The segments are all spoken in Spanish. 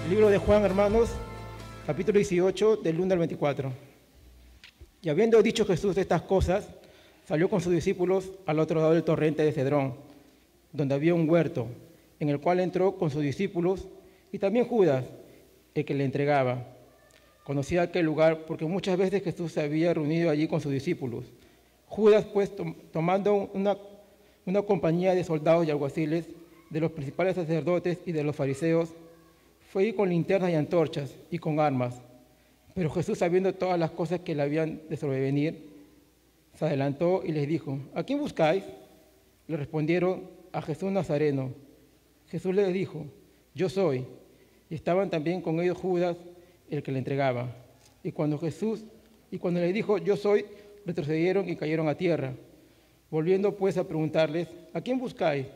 Libro de Juan, hermanos, capítulo 18, del 1 al 24. Y habiendo dicho Jesús estas cosas, salió con sus discípulos al otro lado del torrente de Cedrón, donde había un huerto, en el cual entró con sus discípulos y también Judas, el que le entregaba. Conocía aquel lugar porque muchas veces Jesús se había reunido allí con sus discípulos. Judas, pues, tomando una compañía de soldados y alguaciles, de los principales sacerdotes y de los fariseos, fue ir con linternas y antorchas y con armas. Pero Jesús, sabiendo todas las cosas que le habían de sobrevenir, se adelantó y les dijo: ¿A quién buscáis? Le respondieron: a Jesús Nazareno. Jesús les dijo: yo soy. Y estaban también con ellos Judas, el que le entregaba. Y cuando le dijo: yo soy, retrocedieron y cayeron a tierra. Volviendo pues a preguntarles: ¿a quién buscáis?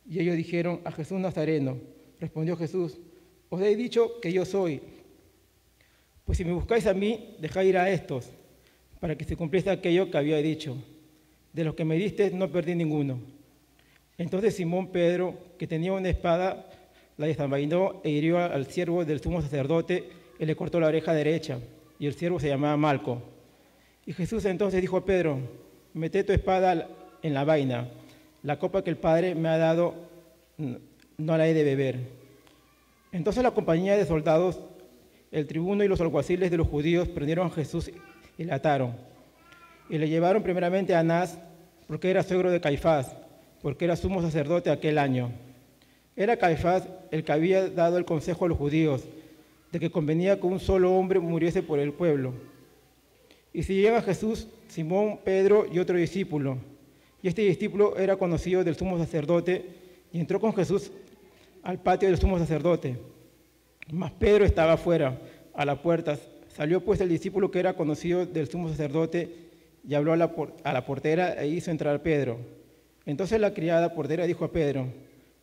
Y ellos dijeron: a Jesús Nazareno. Respondió Jesús: os he dicho que yo soy. Pues si me buscáis a mí, dejad ir a estos, para que se cumpliese aquello que había dicho: de los que me diste no perdí ninguno. Entonces Simón Pedro, que tenía una espada, la desenvainó e hirió al siervo del sumo sacerdote y le cortó la oreja derecha, y el siervo se llamaba Malco. Y Jesús entonces dijo a Pedro: mete tu espada en la vaina, la copa que el Padre me ha dado no la he de beber. Entonces la compañía de soldados, el tribuno y los alguaciles de los judíos prendieron a Jesús y le ataron. Y le llevaron primeramente a Anás, porque era suegro de Caifás, porque era sumo sacerdote aquel año. Era Caifás el que había dado el consejo a los judíos, de que convenía que un solo hombre muriese por el pueblo. Y siguieron a Jesús Simón, Pedro y otro discípulo. Y este discípulo era conocido del sumo sacerdote, y entró con Jesús al patio del sumo sacerdote. Mas Pedro estaba afuera, a la puerta. Salió pues el discípulo que era conocido del sumo sacerdote y habló a la portera e hizo entrar a Pedro. Entonces la criada portera dijo a Pedro: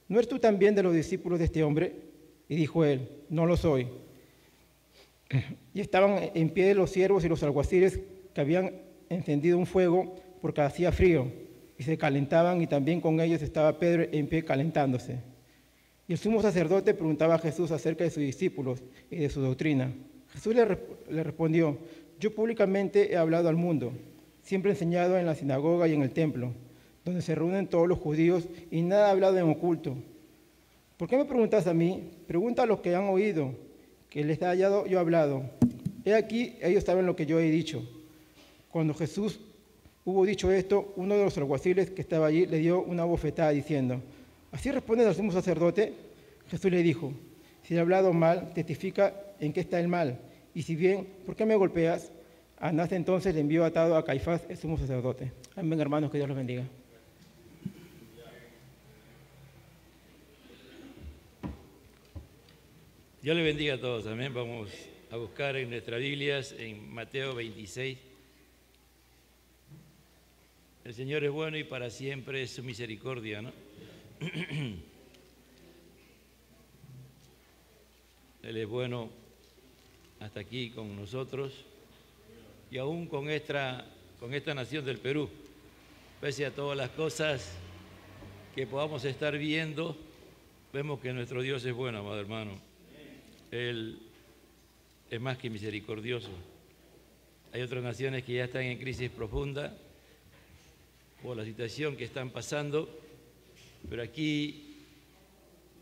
¿no eres tú también de los discípulos de este hombre? Y dijo él: no lo soy. Y estaban en pie los siervos y los alguaciles que habían encendido un fuego porque hacía frío, y se calentaban, y también con ellos estaba Pedro en pie calentándose. Y el sumo sacerdote preguntaba a Jesús acerca de sus discípulos y de su doctrina. Jesús le respondió: yo públicamente he hablado al mundo, siempre he enseñado en la sinagoga y en el templo, donde se reúnen todos los judíos, y nada he hablado en oculto. ¿Por qué me preguntas a mí? Pregunta a los que han oído, que les haya yo hablado. He aquí, ellos saben lo que yo he dicho. Cuando Jesús hubo dicho esto, uno de los alguaciles que estaba allí le dio una bofetada diciendo: ¿así respondes al sumo sacerdote? Jesús le dijo: si he hablado mal, testifica en qué está el mal. Y si bien, ¿por qué me golpeas? Anás entonces le envió atado a Caifás, el sumo sacerdote. Amén, hermanos, que Dios los bendiga. Dios les bendiga a todos. Amén. Vamos a buscar en nuestras Biblias, en Mateo 26. El Señor es bueno y para siempre es su misericordia, ¿no? Él es bueno hasta aquí con nosotros y aún con esta nación del Perú. Pese a todas las cosas que podamos estar viendo, vemos que nuestro Dios es bueno, amado hermano. Él es más que misericordioso. Hay otras naciones que ya están en crisis profunda por la situación que están pasando, pero aquí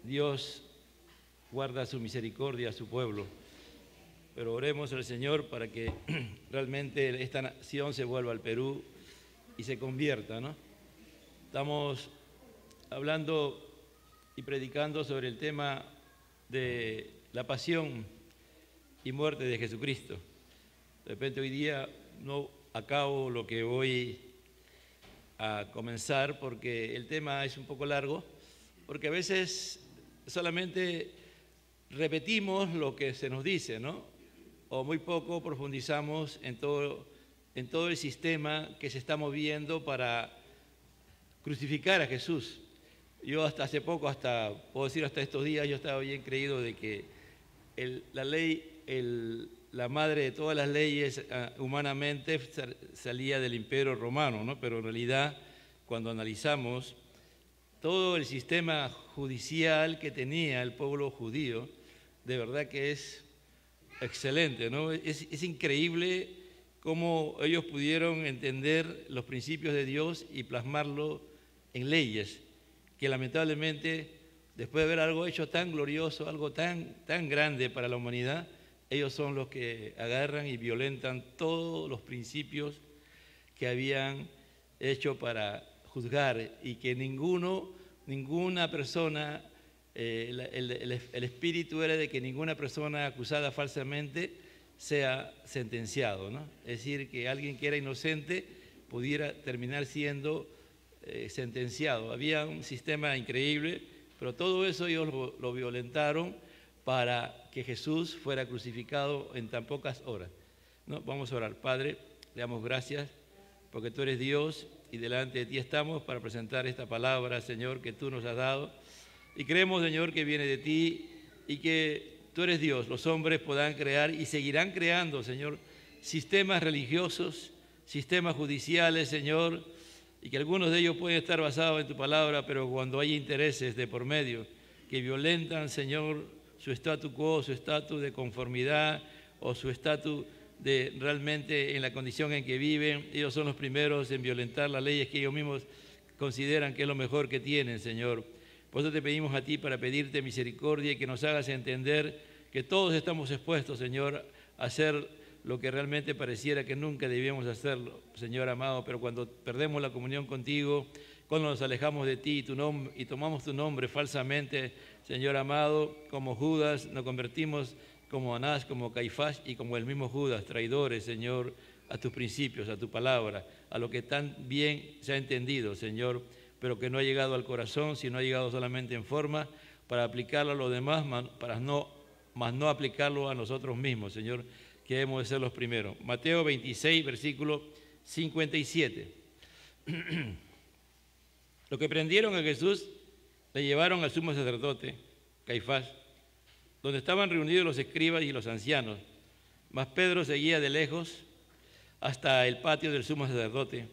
Dios guarda su misericordia a su pueblo. Pero oremos al Señor para que realmente esta nación se vuelva al Perú y se convierta, ¿no? Estamos hablando y predicando sobre el tema de la pasión y muerte de Jesucristo. De repente hoy día no acabo lo que voy a comenzar porque el tema es un poco largo, porque a veces solamente repetimos lo que se nos dice, ¿no? O muy poco profundizamos en todo el sistema que se está moviendo para crucificar a Jesús. Yo hasta hace poco, puedo decir hasta estos días, yo estaba bien creído de que la ley, la madre de todas las leyes humanamente salía del Imperio Romano, ¿no? Pero en realidad, cuando analizamos todo el sistema judicial que tenía el pueblo judío, de verdad que es excelente, ¿no? Es increíble cómo ellos pudieron entender los principios de Dios y plasmarlo en leyes, que lamentablemente, después de ver algo hecho tan glorioso, algo tan grande para la humanidad, ellos son los que agarran y violentan todos los principios que habían hecho para juzgar, y que ninguna persona, el espíritu era de que ninguna persona acusada falsamente sea sentenciado, ¿no? Es decir, que alguien que era inocente pudiera terminar siendo sentenciado. Había un sistema increíble, pero todo eso ellos lo violentaron para que Jesús fuera crucificado en tan pocas horas, ¿no? Vamos a orar. Padre, le damos gracias porque tú eres Dios y delante de ti estamos para presentar esta palabra, Señor, que tú nos has dado. Y creemos, Señor, que viene de ti y que tú eres Dios. Los hombres podrán crear y seguirán creando, Señor, sistemas religiosos, sistemas judiciales, Señor, y que algunos de ellos pueden estar basados en tu palabra, pero cuando hay intereses de por medio que violentan, Señor, su statu quo, su estatus de conformidad o su estatus de realmente en la condición en que viven, ellos son los primeros en violentar las leyes que ellos mismos consideran que es lo mejor que tienen, Señor. Por eso te pedimos a ti para pedirte misericordia y que nos hagas entender que todos estamos expuestos, Señor, a hacer lo que realmente pareciera que nunca debíamos hacerlo, Señor amado, pero cuando perdemos la comunión contigo, cuando nos alejamos de ti y tomamos tu nombre falsamente, Señor amado, como Judas, nos convertimos como Anás, como Caifás y como el mismo Judas, traidores, Señor, a tus principios, a tu palabra, a lo que tan bien se ha entendido, Señor, pero que no ha llegado al corazón, sino ha llegado solamente en forma para aplicarlo a los demás, más no aplicarlo a nosotros mismos, Señor, que hemos de ser los primeros. Mateo 26, versículo 57. Lo que prendieron a Jesús le llevaron al sumo sacerdote, Caifás, donde estaban reunidos los escribas y los ancianos, mas Pedro seguía de lejos hasta el patio del sumo sacerdote,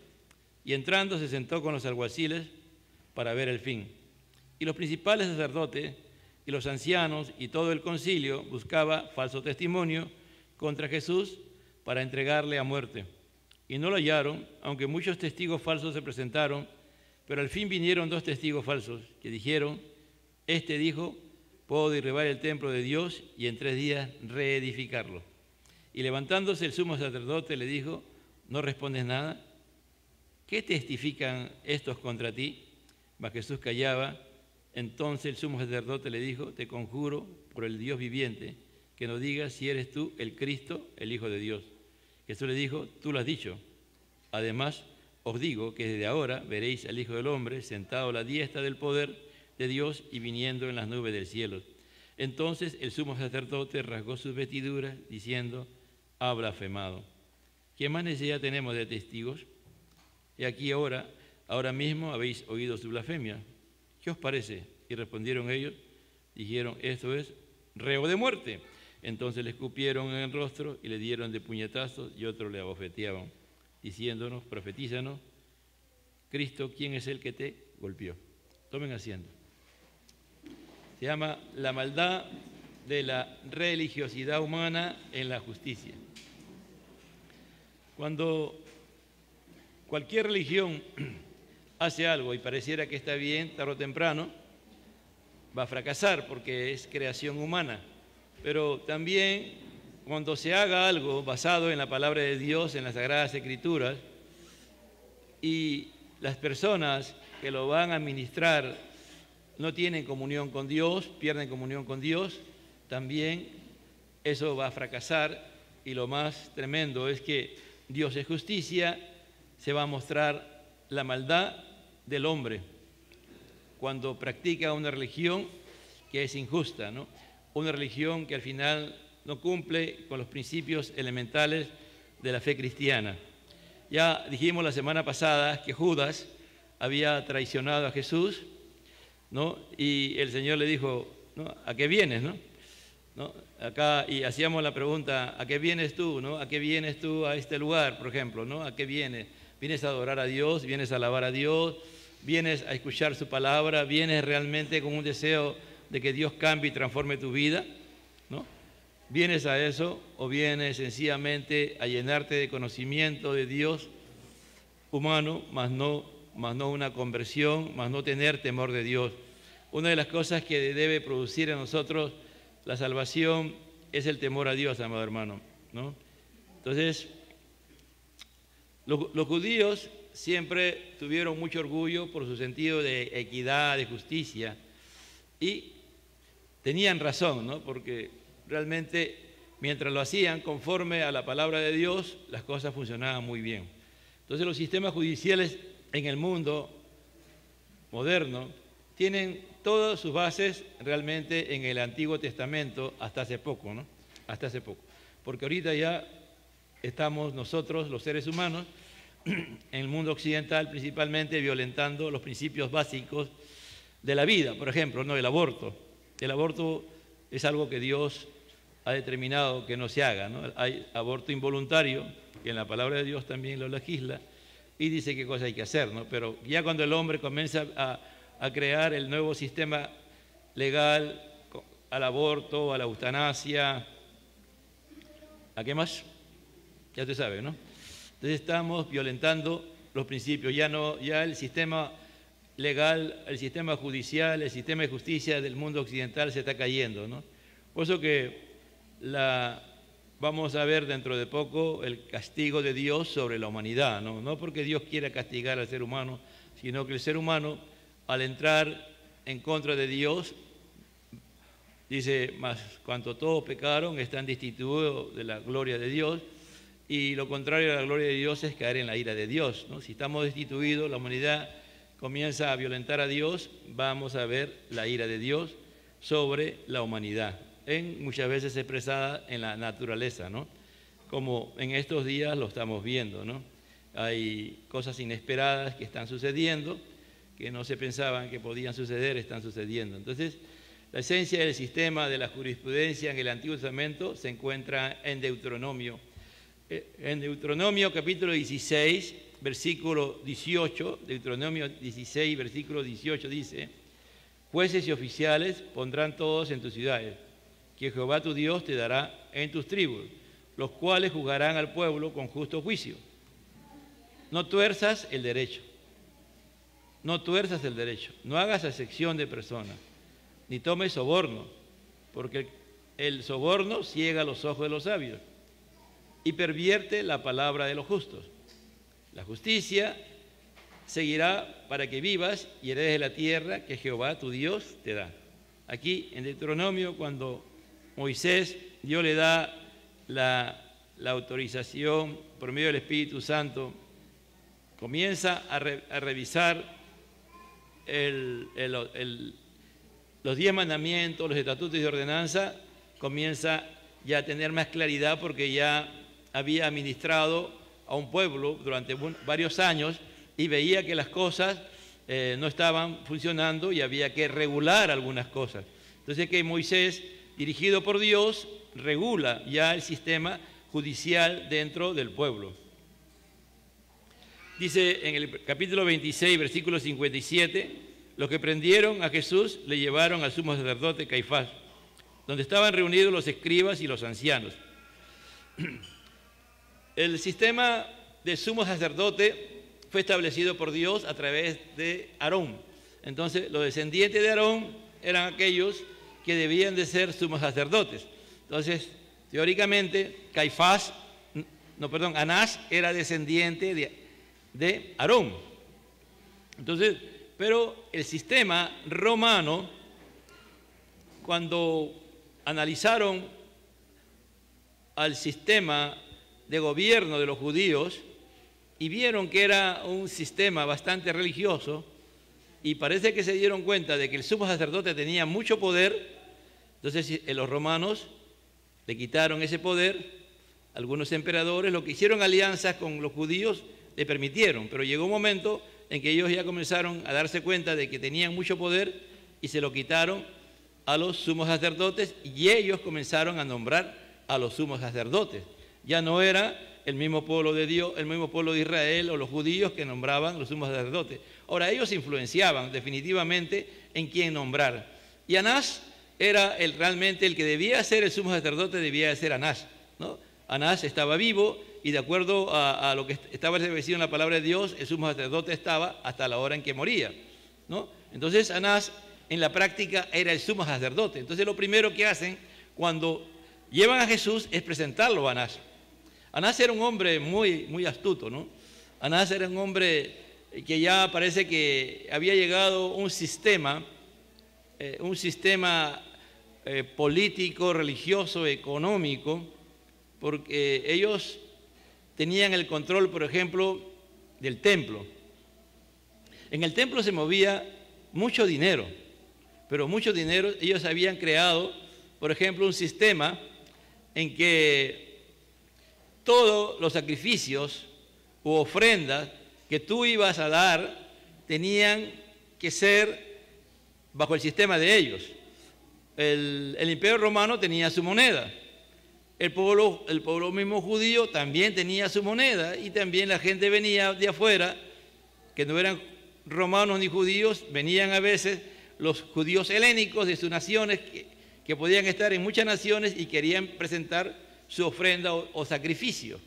y entrando se sentó con los alguaciles para ver el fin. Y los principales sacerdotes y los ancianos y todo el concilio buscaba falso testimonio contra Jesús para entregarle a muerte. Y no lo hallaron, aunque muchos testigos falsos se presentaron, pero al fin vinieron 2 testigos falsos que dijeron: este dijo, puedo derribar el templo de Dios y en 3 días reedificarlo. Y levantándose el sumo sacerdote le dijo: ¿no respondes nada? ¿Qué testifican estos contra ti? Mas Jesús callaba. Entonces el sumo sacerdote le dijo: te conjuro por el Dios viviente, que no digas si eres tú el Cristo, el Hijo de Dios. Jesús le dijo: tú lo has dicho. Además, os digo que desde ahora veréis al Hijo del Hombre sentado a la diestra del poder de Dios y viniendo en las nubes del cielo. Entonces el sumo sacerdote rasgó sus vestiduras, diciendo: ha blasfemado. ¿Qué más necesidad tenemos de testigos? Y aquí ahora mismo habéis oído su blasfemia. ¿Qué os parece? Y respondieron ellos, dijeron: esto es reo de muerte. Entonces le escupieron en el rostro y le dieron de puñetazos, y otros le abofeteaban, diciéndonos: profetízanos, Cristo, ¿quién es el que te golpeó? Tomen asiento. Se llama la maldad de la religiosidad humana en la justicia. Cuando cualquier religión hace algo y pareciera que está bien, tarde o temprano va a fracasar porque es creación humana. Pero también cuando se haga algo basado en la palabra de Dios, en las Sagradas Escrituras, y las personas que lo van a administrar no tienen comunión con Dios, pierden comunión con Dios, también eso va a fracasar. Y lo más tremendo es que Dios es justicia, se va a mostrar la maldad del hombre cuando practica una religión que es injusta, ¿no? Una religión que al final no cumple con los principios elementales de la fe cristiana. Ya dijimos la semana pasada que Judas había traicionado a Jesús, ¿no? Y el Señor le dijo: ¿no? ¿A qué vienes, no? ¿No? Acá, y hacíamos la pregunta: ¿a qué vienes tú, no? ¿A qué vienes tú a este lugar, por ejemplo, no? ¿A qué vienes? ¿Vienes a adorar a Dios? ¿Vienes a alabar a Dios? ¿Vienes a escuchar su palabra? ¿Vienes realmente con un deseo de que Dios cambie y transforme tu vida? ¿Vienes a eso o vienes sencillamente a llenarte de conocimiento de Dios humano, más no una conversión, más no tener temor de Dios? Una de las cosas que debe producir en nosotros la salvación es el temor a Dios, amado hermano, ¿no? Entonces, los judíos siempre tuvieron mucho orgullo por su sentido de equidad, de justicia, y tenían razón, ¿no? Porque realmente mientras lo hacían conforme a la palabra de Dios, las cosas funcionaban muy bien. Entonces los sistemas judiciales en el mundo moderno tienen todas sus bases realmente en el Antiguo Testamento hasta hace poco, ¿no? Hasta hace poco. Porque ahorita ya estamos nosotros, los seres humanos, en el mundo occidental principalmente violentando los principios básicos de la vida. Por ejemplo, ¿no? El aborto. El aborto es algo que Dios ha determinado que no se haga, ¿no? Hay aborto involuntario, que en la palabra de Dios también lo legisla, y dice qué cosa hay que hacer, ¿no? Pero ya cuando el hombre comienza a crear el nuevo sistema legal al aborto, a la eutanasia, ¿a qué más? Ya usted sabe, ¿no? Entonces estamos violentando los principios, ya el sistema legal, el sistema judicial, el sistema de justicia del mundo occidental se está cayendo, ¿no? Por eso que vamos a ver dentro de poco el castigo de Dios sobre la humanidad, ¿no? No porque Dios quiera castigar al ser humano, sino que el ser humano, al entrar en contra de Dios, dice, más cuanto todos pecaron, están destituidos de la gloria de Dios, y lo contrario a la gloria de Dios es caer en la ira de Dios, ¿no? Si estamos destituidos, la humanidad comienza a violentar a Dios, vamos a ver la ira de Dios sobre la humanidad, muchas veces expresada en la naturaleza, ¿no? Como en estos días lo estamos viendo, ¿no? Hay cosas inesperadas que están sucediendo, que no se pensaban que podían suceder, están sucediendo. Entonces, la esencia del sistema de la jurisprudencia en el Antiguo Testamento se encuentra en Deuteronomio. En Deuteronomio capítulo 16, versículo 18, Deuteronomio 16, versículo 18 dice: jueces y oficiales pondrán todos en tus ciudades, que Jehová tu Dios te dará en tus tribus, los cuales juzgarán al pueblo con justo juicio. No tuerzas el derecho, no tuerzas el derecho, no hagas acepción de personas, ni tomes soborno, porque el soborno ciega los ojos de los sabios y pervierte la palabra de los justos. La justicia seguirá para que vivas y heredes la tierra que Jehová tu Dios te da. Aquí en Deuteronomio, cuando Moisés, Dios le da la autorización por medio del Espíritu Santo, comienza a revisar los 10 mandamientos, los estatutos de ordenanza, comienza ya a tener más claridad porque ya había administrado a un pueblo durante varios años y veía que las cosas no estaban funcionando y había que regular algunas cosas. Entonces que Moisés, dirigido por Dios, regula ya el sistema judicial dentro del pueblo. Dice en el capítulo 26, versículo 57, los que prendieron a Jesús le llevaron al sumo sacerdote Caifás, donde estaban reunidos los escribas y los ancianos. El sistema de sumo sacerdote fue establecido por Dios a través de Aarón. Entonces, los descendientes de Aarón eran aquellos que debían de ser sumos sacerdotes. Entonces, teóricamente, Anás era descendiente de Aarón. Entonces, pero el sistema romano, cuando analizaron al sistema de gobierno de los judíos y vieron que era un sistema bastante religioso, y parece que se dieron cuenta de que el sumo sacerdote tenía mucho poder, entonces los romanos le quitaron ese poder. Algunos emperadores, lo que hicieron alianzas con los judíos, le permitieron, pero llegó un momento en que ellos ya comenzaron a darse cuenta de que tenían mucho poder y se lo quitaron a los sumos sacerdotes y ellos comenzaron a nombrar a los sumos sacerdotes. Ya no era el mismo pueblo de Dios, el mismo pueblo de Israel o los judíos que nombraban los sumos sacerdotes. Ahora, ellos influenciaban definitivamente en quién nombrar. Y Anás era realmente el que debía ser el sumo sacerdote, debía ser Anás, ¿no? Anás estaba vivo y de acuerdo a lo que estaba establecido en la palabra de Dios, el sumo sacerdote estaba hasta la hora en que moría, ¿no? Entonces Anás en la práctica era el sumo sacerdote. Entonces lo primero que hacen cuando llevan a Jesús es presentarlo a Anás. Anás era un hombre muy astuto, ¿no? Anás era un hombre que ya parece que había llegado un sistema político, religioso, económico, porque ellos tenían el control, por ejemplo, del templo. En el templo se movía mucho dinero, pero mucho dinero. Ellos habían creado, por ejemplo, un sistema en que todos los sacrificios u ofrendas que tú ibas a dar tenían que ser bajo el sistema de ellos. El Imperio Romano tenía su moneda. El pueblo mismo judío también tenía su moneda, y también la gente venía de afuera, que no eran romanos ni judíos, venían a veces los judíos helénicos de sus naciones, que podían estar en muchas naciones y querían presentar su ofrenda o sacrificio.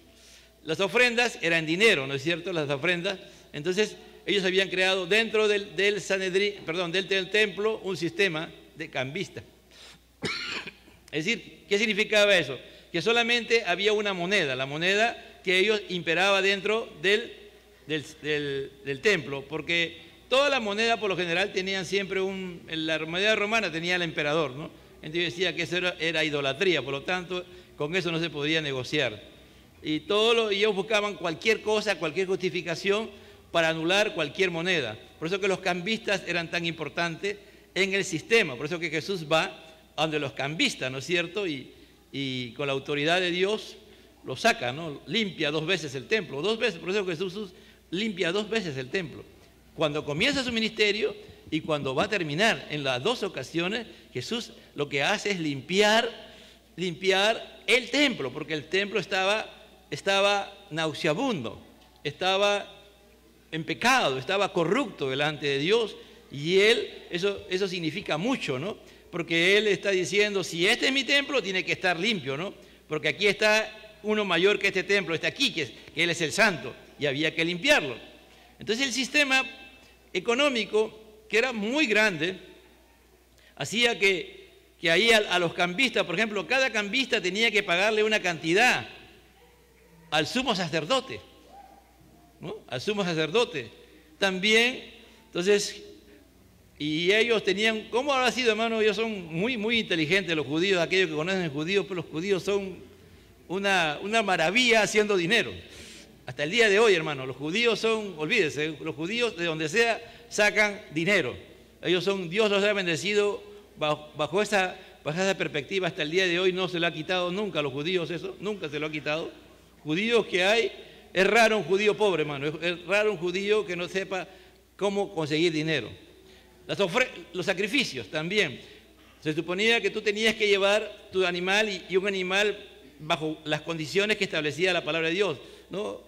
Las ofrendas eran dinero, ¿no es cierto? Las ofrendas. Entonces ellos habían creado dentro del templo un sistema de cambista. Es decir, ¿qué significaba eso? Que solamente había una moneda, la moneda que ellos imperaba dentro del templo, porque toda la moneda por lo general tenían siempre la moneda romana tenía el emperador, ¿no? Entonces decía que eso era idolatría, por lo tanto con eso no se podía negociar. Y ellos buscaban cualquier cosa, cualquier justificación para anular cualquier moneda. Por eso que los cambistas eran tan importantes en el sistema, por eso que Jesús va a donde los cambistas, ¿no es cierto? Y con la autoridad de Dios lo saca, ¿no? Limpia 2 veces el templo, 2 veces, por eso que Jesús limpia 2 veces el templo. Cuando comienza su ministerio y cuando va a terminar, en las 2 ocasiones, Jesús lo que hace es limpiar el templo, porque el templo estaba nauseabundo, estaba en pecado, estaba corrupto delante de Dios, y eso significa mucho, ¿no? Porque Él está diciendo, si este es mi templo, tiene que estar limpio, ¿no? Porque aquí está uno mayor que este templo, está aquí, que Él es el santo, y había que limpiarlo. Entonces el sistema económico, que era muy grande, hacía que ahí a los cambistas, por ejemplo, cada cambista tenía que pagarle una cantidad al sumo sacerdote, ¿no? Al sumo sacerdote. También, entonces, y ellos tenían, ¿cómo habrá sido, hermano? Ellos son muy inteligentes, los judíos, aquellos que conocen el judío, pues los judíos son una maravilla haciendo dinero. Hasta el día de hoy, hermano, los judíos son, olvídese, los judíos de donde sea sacan dinero. Dios los ha bendecido bajo esa perspectiva. Hasta el día de hoy no se lo ha quitado nunca a los judíos eso, nunca se lo ha quitado. Judíos que hay, es raro un judío pobre, hermano, es raro un judío que no sepa cómo conseguir dinero. Los sacrificios también. Se suponía que tú tenías que llevar tu animal y un animal bajo las condiciones que establecía la palabra de Dios, ¿no?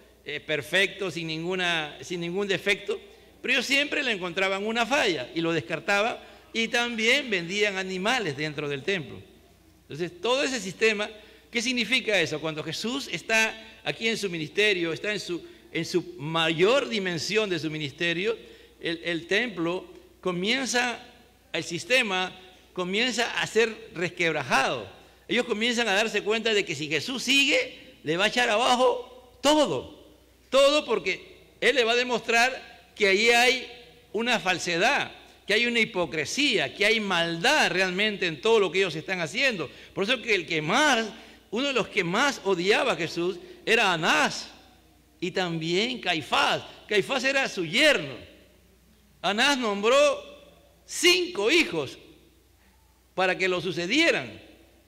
Perfecto, sin ningún defecto, pero ellos siempre le encontraban una falla y lo descartaban, y también vendían animales dentro del templo. Entonces, todo ese sistema, ¿qué significa eso? Cuando Jesús está aquí en su ministerio, está en su mayor dimensión de su ministerio, el templo el sistema comienza a ser resquebrajado. Ellos comienzan a darse cuenta de que si Jesús sigue, le va a echar abajo todo, porque Él le va a demostrar que ahí hay una falsedad, que hay una hipocresía, que hay maldad realmente en todo lo que ellos están haciendo. Por eso que uno de los que más odiaba a Jesús era Anás y también Caifás. Caifás era su yerno. Anás nombró 5 hijos para que lo sucedieran.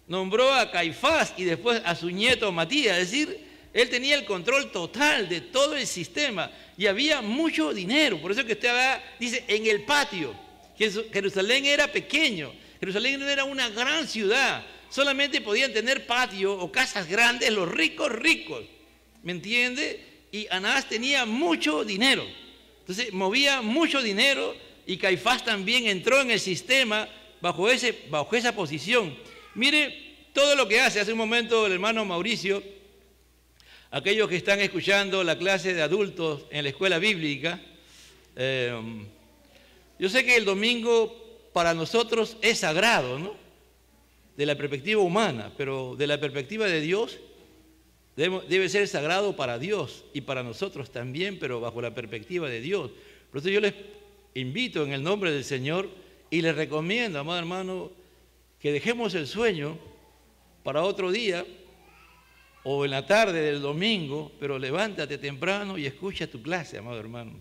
Nombró a Caifás y después a su nieto Matías. Es decir, él tenía el control total de todo el sistema y había mucho dinero. Por eso que usted dice en el patio. Jerusalén era pequeño. Jerusalén no era una gran ciudad. Solamente podían tener patio o casas grandes los ricos. ¿Me entiende? Y Anás tenía mucho dinero. Entonces movía mucho dinero, y Caifás también entró en el sistema bajo esa posición. Mire todo lo que hace. Hace un momento el hermano Mauricio, aquellos que están escuchando la clase de adultos en la escuela bíblica, yo sé que el domingo para nosotros es sagrado, ¿no? De la perspectiva humana, pero de la perspectiva de Dios debe ser sagrado para Dios y para nosotros también, pero bajo la perspectiva de Dios. Por eso yo les invito en el nombre del Señor y les recomiendo, amado hermano, que dejemos el sueño para otro día o en la tarde del domingo, pero levántate temprano y escucha tu clase, amado hermano,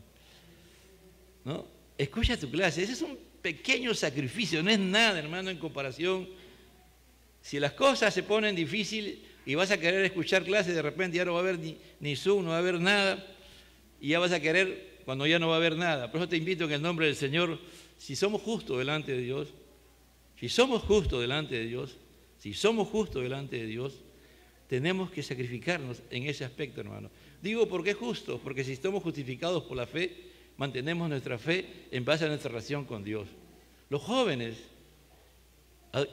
¿no? Escucha tu clase. Ese es un pequeño sacrificio, no es nada, hermano, en comparación. Si las cosas se ponen difíciles y vas a querer escuchar clases, de repente ya no va a haber ni Zoom, no va a haber nada, y ya vas a querer cuando ya no va a haber nada. Por eso te invito en el nombre del Señor, si somos justos delante de Dios, si somos justos delante de Dios, tenemos que sacrificarnos en ese aspecto, hermano. Digo, ¿por qué justos? Porque si estamos justificados por la fe, mantenemos nuestra fe en base a nuestra relación con Dios. Los jóvenes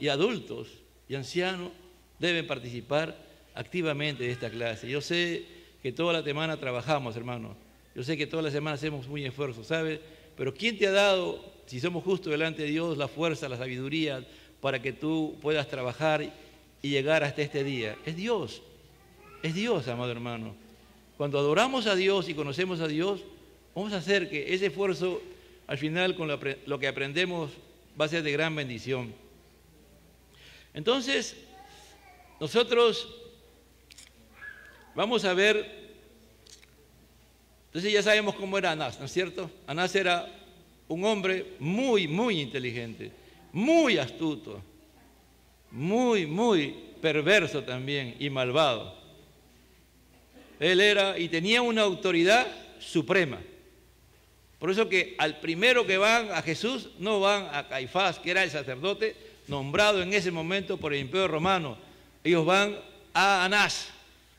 y adultos y ancianos deben participar activamente de esta clase. Yo sé que toda la semana trabajamos, hermano. Yo sé que toda la semana hacemos muy esfuerzo, ¿sabes? Pero ¿quién te ha dado, si somos justos delante de Dios, la fuerza, la sabiduría para que tú puedas trabajar y llegar hasta este día? Es Dios, amado hermano. Cuando adoramos a Dios y conocemos a Dios, vamos a hacer que ese esfuerzo, al final, con lo que aprendemos, va a ser de gran bendición. Entonces, nosotros vamos a ver, entonces ya sabemos cómo era Anás, ¿no es cierto? Anás era un hombre muy, muy inteligente, muy astuto, muy, muy perverso también y malvado. Él era y tenía una autoridad suprema. Por eso que al primero que van a Jesús, no van a Caifás, que era el sacerdote nombrado en ese momento por el Imperio Romano. Ellos van a Anás.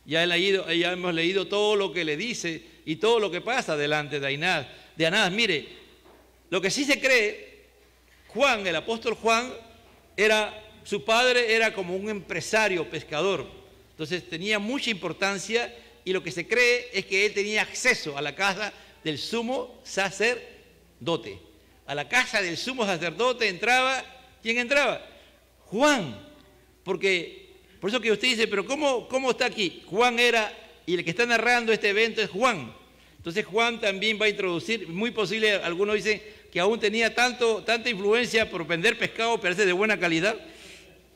Ya hemos leído todo lo que le dice y todo lo que pasa delante de Anás. Mire, lo que sí se cree, Juan, el apóstol Juan, su padre era como un empresario pescador. Entonces tenía mucha importancia y lo que se cree es que él tenía acceso a la casa del sumo sacerdote. A la casa del sumo sacerdote entraba, ¿quién entraba? Juan. Por eso que usted dice, pero ¿cómo está aquí? Juan era, y el que está narrando este evento es Juan. Entonces Juan también va a introducir, muy posible, algunos dicen que aún tenía tanta influencia por vender pescado, parece de buena calidad,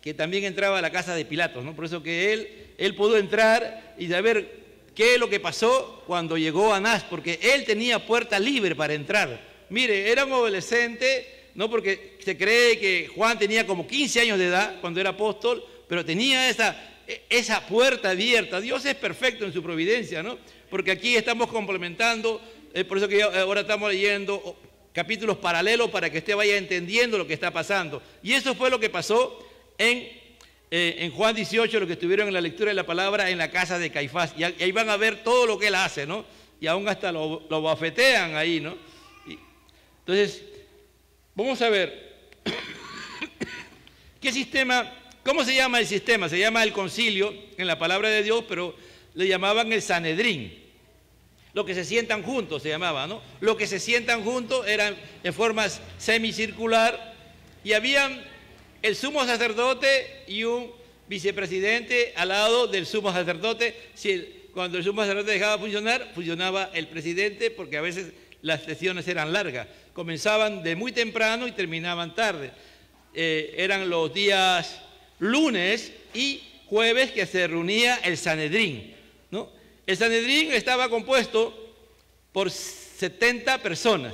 que también entraba a la casa de Pilatos, ¿no? Por eso que él pudo entrar y saber qué es lo que pasó cuando llegó Anás, porque él tenía puerta libre para entrar. Mire, era un adolescente, ¿no? Porque se cree que Juan tenía como 15 años de edad cuando era apóstol, pero tenía esa puerta abierta. Dios es perfecto en su providencia, ¿no? Porque aquí estamos complementando, por eso que ahora estamos leyendo capítulos paralelos para que usted vaya entendiendo lo que está pasando. Y eso fue lo que pasó en Juan 18, lo que estuvieron en la lectura de la palabra en la casa de Caifás. Y ahí van a ver todo lo que él hace, ¿no? Y aún hasta lo bofetean ahí, ¿no? Entonces, vamos a ver, ¿qué sistema? ¿Cómo se llama el sistema? Se llama el concilio en la palabra de Dios, pero le llamaban el Sanedrín. Los que se sientan juntos se llamaba, ¿no? Los que se sientan juntos eran en forma semicircular y habían el sumo sacerdote y un vicepresidente al lado del sumo sacerdote. Cuando el sumo sacerdote dejaba de funcionar, funcionaba el presidente, porque a veces las sesiones eran largas. Comenzaban de muy temprano y terminaban tarde. Eran los días lunes y jueves que se reunía el Sanedrín, ¿no? El Sanedrín estaba compuesto por 70 personas,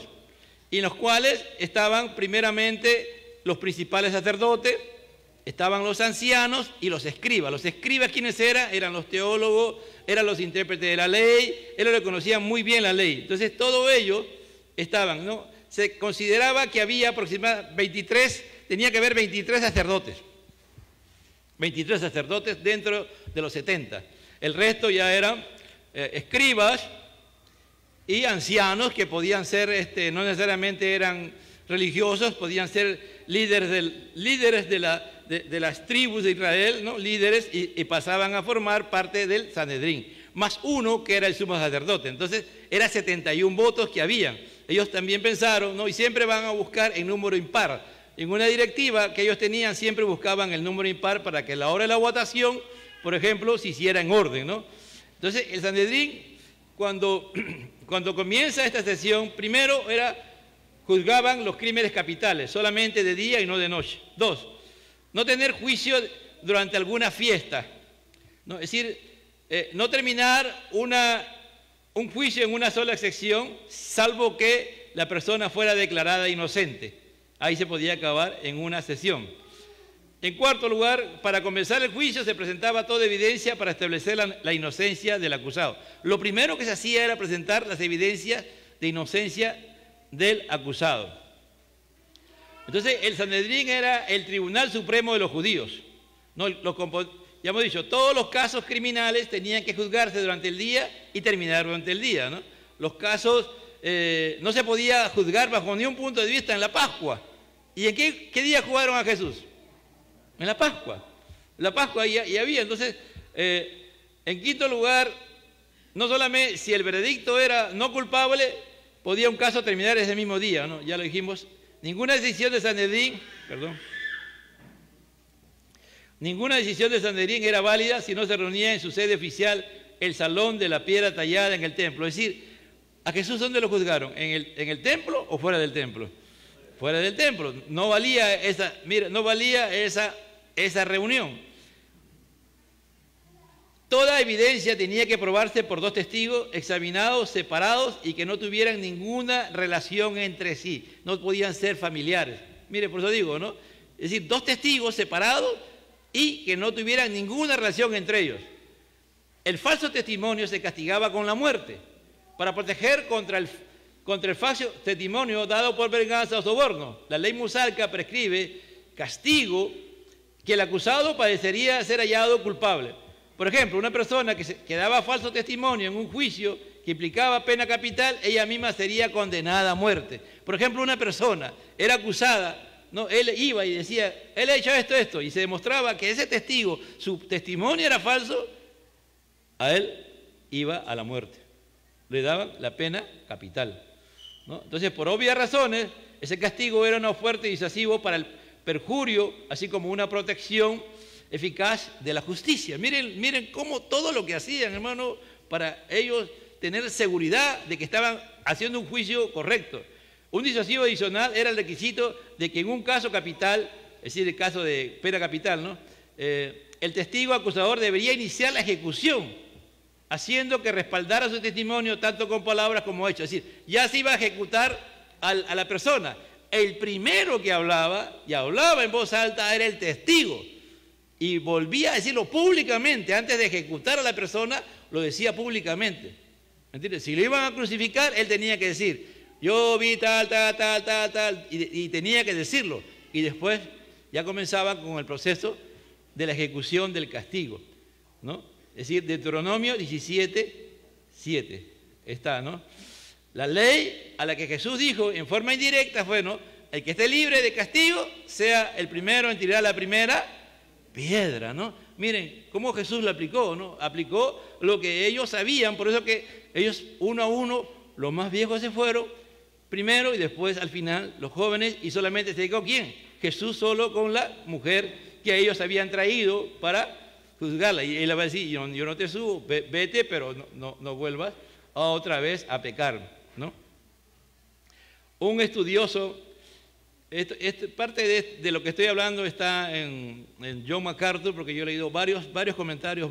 en los cuales estaban primeramente los principales sacerdotes, estaban los ancianos y los escribas. Los escribas, ¿quiénes eran? Eran los teólogos, eran los intérpretes de la ley, ellos le conocían muy bien la ley. Entonces, todos ellos estaban, ¿no? Se consideraba que había aproximadamente tenía que haber 23 sacerdotes. 23 sacerdotes dentro de los 70. El resto ya eran escribas y ancianos que podían ser, no necesariamente eran religiosos, podían ser líderes de las tribus de Israel, ¿no? Líderes, y pasaban a formar parte del Sanedrín, más uno que era el sumo sacerdote. Entonces, eran 71 votos que habían. Ellos también pensaron, ¿no? Y siempre van a buscar en número impar. En una directiva que ellos tenían, siempre buscaban el número impar para que a la hora de la votación, por ejemplo, se hiciera en orden, ¿no? Entonces, el Sanedrín, cuando comienza esta sesión, primero juzgaban los crímenes capitales, solamente de día y no de noche. 2, no tener juicio durante alguna fiesta, ¿no? Es decir, no terminar un juicio en una sola sección, salvo que la persona fuera declarada inocente. Ahí se podía acabar en una sesión. En cuarto lugar, para comenzar el juicio se presentaba toda evidencia para establecer la inocencia del acusado. Lo primero que se hacía era presentar las evidencias de inocencia del acusado. Entonces, el Sanedrín era el tribunal supremo de los judíos, ¿no? Ya hemos dicho, todos los casos criminales tenían que juzgarse durante el día y terminar durante el día, ¿no? Los casos no se podía juzgar bajo ningún punto de vista en la Pascua. ¿Y en qué día jugaron a Jesús? En la Pascua. La Pascua y había. Entonces, en quinto lugar, no solamente si el veredicto era no culpable, podía un caso terminar ese mismo día, ¿no? Ya lo dijimos. Ninguna decisión de Sanedrín, ninguna decisión de Sanedrín era válida si no se reunía en su sede oficial, el salón de la piedra tallada en el templo. Es decir, ¿a Jesús dónde lo juzgaron? ¿En el templo o fuera del templo? Fuera del templo. No valía esa reunión. Toda evidencia tenía que probarse por 2 testigos examinados, separados y que no tuvieran ninguna relación entre sí. No podían ser familiares. Mire, por eso digo, ¿no? Es decir, 2 testigos separados y que no tuvieran ninguna relación entre ellos. El falso testimonio se castigaba con la muerte para proteger contra el falso testimonio dado por venganza o soborno. La ley mosaica prescribe castigo que el acusado padecería ser hallado culpable. Por ejemplo, una persona que daba falso testimonio en un juicio que implicaba pena capital, ella misma sería condenada a muerte. Por ejemplo, una persona era acusada, ¿no? Él iba y decía, él ha hecho esto, y se demostraba que ese testigo, su testimonio era falso, a él iba a la muerte. Le daban la pena capital, ¿no? Entonces, por obvias razones, ese castigo era un fuerte y disuasivo para el perjurio, así como una protección eficaz de la justicia. Miren cómo todo lo que hacían, hermano, para ellos tener seguridad de que estaban haciendo un juicio correcto. Un disuasivo adicional era el requisito de que en un caso capital, es decir, el caso de pena capital, ¿no? El testigo acusador debería iniciar la ejecución, haciendo que respaldara su testimonio tanto con palabras como hechos. Es decir, ya se iba a ejecutar a la persona. El primero que hablaba, y hablaba en voz alta, era el testigo. Y volvía a decirlo públicamente, antes de ejecutar a la persona, lo decía públicamente. ¿Entiendes? Si lo iban a crucificar, él tenía que decir, yo vi tal, y tenía que decirlo. Y después ya comenzaba con el proceso de la ejecución del castigo, ¿no? Es decir, Deuteronomio 17:7 está, ¿no? La ley a la que Jesús dijo en forma indirecta fue, ¿no? El que esté libre de castigo sea el primero en tirar la primera piedra, ¿no? Miren cómo Jesús lo aplicó, ¿no? Aplicó lo que ellos sabían, por eso que ellos uno a uno, los más viejos se fueron primero y después al final los jóvenes, y solamente se quedó ¿quién? Jesús solo con la mujer que ellos habían traído para juzgarla. Y él le va a decir, yo no te subo, vete, pero no vuelvas otra vez a pecar, ¿no? Un estudioso, parte de lo que estoy hablando está en John MacArthur, porque yo he leído varios comentarios,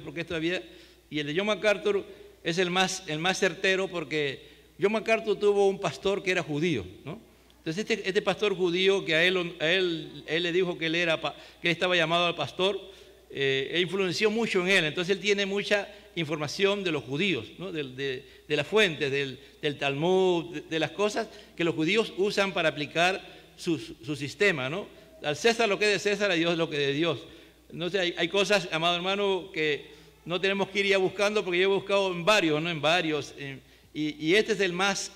porque esto había, y el de John MacArthur es el más certero, porque John MacArthur tuvo un pastor que era judío, ¿no? Entonces este pastor judío que a él le dijo que él estaba llamado al pastor, influenció mucho en él. Entonces él tiene mucha información de los judíos, ¿no? de las fuentes, del Talmud, de las cosas que los judíos usan para aplicar su sistema, ¿no? Al César lo que es de César, a Dios lo que es de Dios. Entonces hay cosas, amado hermano, que no tenemos que ir ya buscando, porque yo he buscado en varios, ¿no? Y este es el más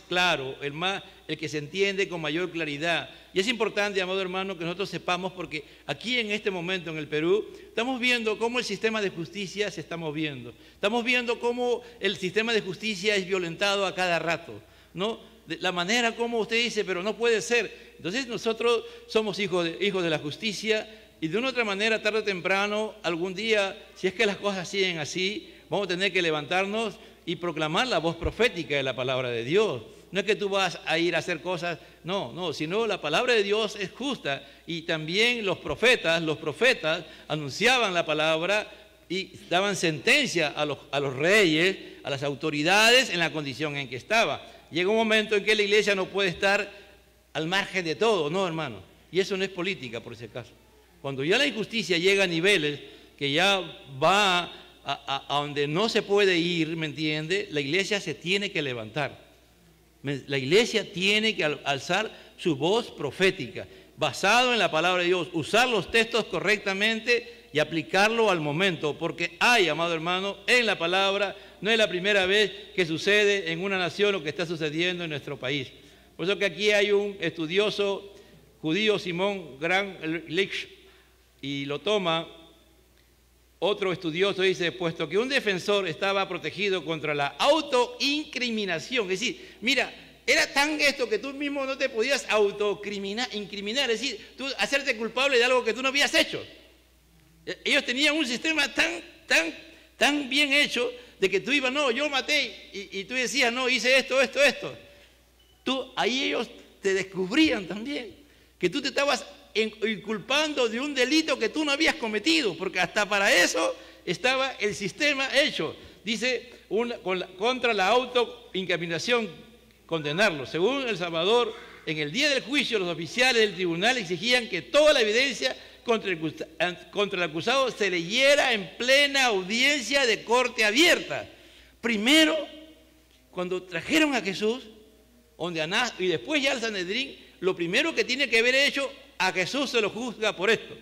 claro, el que se entiende con mayor claridad. Y es importante, amado hermano, que nosotros sepamos, porque aquí en este momento en el Perú estamos viendo cómo el sistema de justicia se está moviendo. Estamos viendo cómo el sistema de justicia es violentado a cada rato, ¿no? De la manera como usted dice, pero no puede ser. Entonces nosotros somos hijos de la justicia, y de una u otra manera, tarde o temprano, algún día, si es que las cosas siguen así, vamos a tener que levantarnos y proclamar la voz profética de la palabra de Dios. No es que tú vas a ir a hacer cosas, no, sino la palabra de Dios es justa, y también los profetas anunciaban la palabra y daban sentencia a los reyes, a las autoridades en la condición en que estaba. Llega un momento en que la iglesia no puede estar al margen de todo, no, hermano, y eso no es política, por ese caso. Cuando ya la injusticia llega a niveles que ya va a donde no se puede ir, ¿me entiende? La iglesia se tiene que levantar. La iglesia tiene que alzar su voz profética, basado en la palabra de Dios, usar los textos correctamente y aplicarlo al momento, porque hay, amado hermano, en la palabra, no es la primera vez que sucede en una nación lo que está sucediendo en nuestro país. Por eso que aquí hay un estudioso judío, Simón Gran-Lich, y lo toma. Otro estudioso dice, puesto que un defensor estaba protegido contra la autoincriminación, es decir, mira, era tan esto que tú mismo no te podías incriminar, es decir, tú hacerte culpable de algo que tú no habías hecho. Ellos tenían un sistema tan bien hecho de que tú ibas, no, yo maté, y tú decías, no, hice esto. Ahí ellos te descubrían también que tú te estabas inculpando de un delito que tú no habías cometido, porque hasta para eso estaba el sistema hecho. Dice, contra la autoincriminación, condenarlo. Según El Salvador, en el día del juicio, los oficiales del tribunal exigían que toda la evidencia contra el acusado se leyera en plena audiencia de corte abierta. Primero, cuando trajeron a Jesús, y después ya al Sanedrín, lo primero que tiene que haber hecho, a Jesús se lo juzga por esto.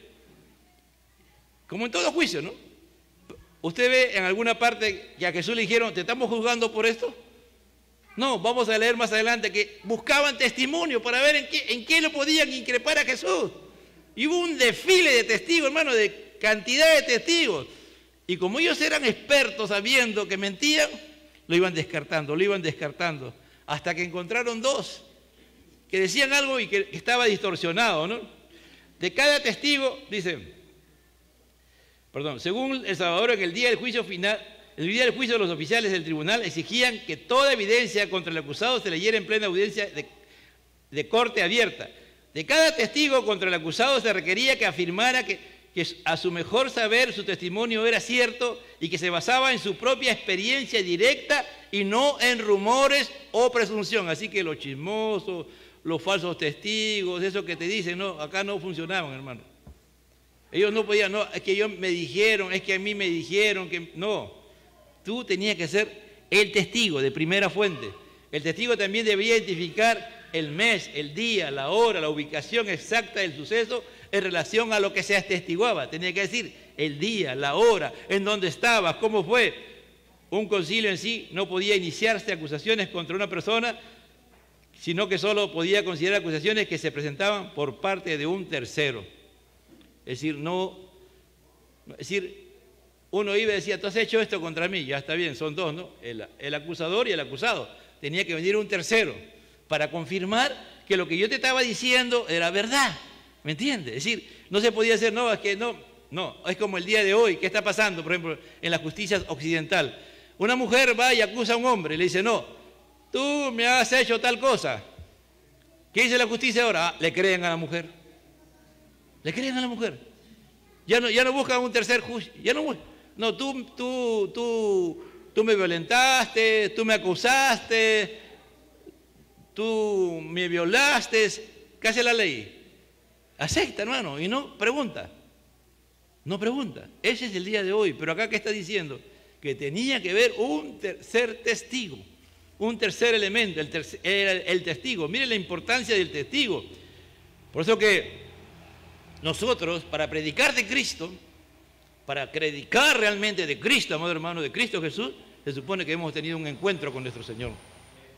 Como en todo juicio, ¿no? ¿Usted ve en alguna parte que a Jesús le dijeron, te estamos juzgando por esto? No, vamos a leer más adelante que buscaban testimonio para ver en qué lo podían increpar a Jesús. Y hubo un desfile de testigos, hermano, de cantidad de testigos. Y como ellos eran expertos sabiendo que mentían, lo iban descartando, hasta que encontraron dos que decían algo y que estaba distorsionado, ¿no? De cada testigo, según El Salvador, en el día del juicio final, el día del juicio, los oficiales del tribunal exigían que toda evidencia contra el acusado se leyera en plena audiencia de corte abierta. De cada testigo contra el acusado se requería que afirmara que a su mejor saber su testimonio era cierto y que se basaba en su propia experiencia directa y no en rumores o presunción. Así que los chismosos, los falsos testigos, eso que te dicen, no, acá no funcionaban, hermano. Ellos no podían, no, es que ellos me dijeron, es que a mí me dijeron que no. Tú tenías que ser el testigo de primera fuente. El testigo también debía identificar el mes, el día, la hora, la ubicación exacta del suceso en relación a lo que se atestiguaba. Tenía que decir el día, la hora, en dónde estabas, cómo fue. Un concilio en sí no podía iniciarse acusaciones contra una persona, sino que solo podía considerar acusaciones que se presentaban por parte de un tercero. Es decir, uno iba y decía, tú has hecho esto contra mí, ya está bien, son dos, ¿no? El acusador y el acusado. Tenía que venir un tercero para confirmar que lo que yo te estaba diciendo era verdad, ¿me entiendes? Es decir, no se podía hacer, no, es que no, es como el día de hoy, ¿qué está pasando, por ejemplo, en la justicia occidental? Una mujer va y acusa a un hombre, le dice, no, tú me has hecho tal cosa. ¿Qué dice la justicia ahora? Le creen a la mujer. Le creen a la mujer. Ya no buscan un tercer juicio. No, tú me violentaste, tú me acusaste, tú me violaste. ¿Qué hace la ley? Acepta, hermano, y no pregunta. No pregunta. Ese es el día de hoy. Pero acá, ¿qué está diciendo? Que tenía que haber un tercer testigo, un tercer elemento, el testigo. Miren la importancia del testigo. Por eso que nosotros, para predicar de Cristo, para predicar realmente de Cristo, amado hermano, de Cristo Jesús, se supone que hemos tenido un encuentro con nuestro Señor.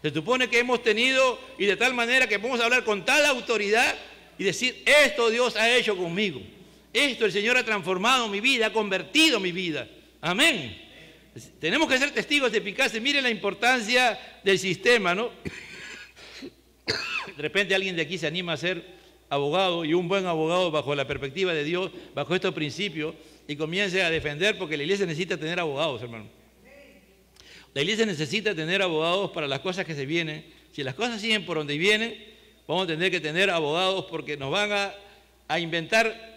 Se supone que hemos tenido, y de tal manera que podemos hablar con tal autoridad y decir, esto Dios ha hecho conmigo. Esto el Señor ha transformado mi vida, ha convertido mi vida. Amén. Tenemos que ser testigos eficaces. Miren la importancia del sistema, ¿no? De repente alguien de aquí se anima a ser abogado, y un buen abogado bajo la perspectiva de Dios, bajo estos principios, y comience a defender, porque la iglesia necesita tener abogados, hermano. La iglesia necesita tener abogados para las cosas que se vienen. Si las cosas siguen por donde vienen, vamos a tener que tener abogados, porque nos van a inventar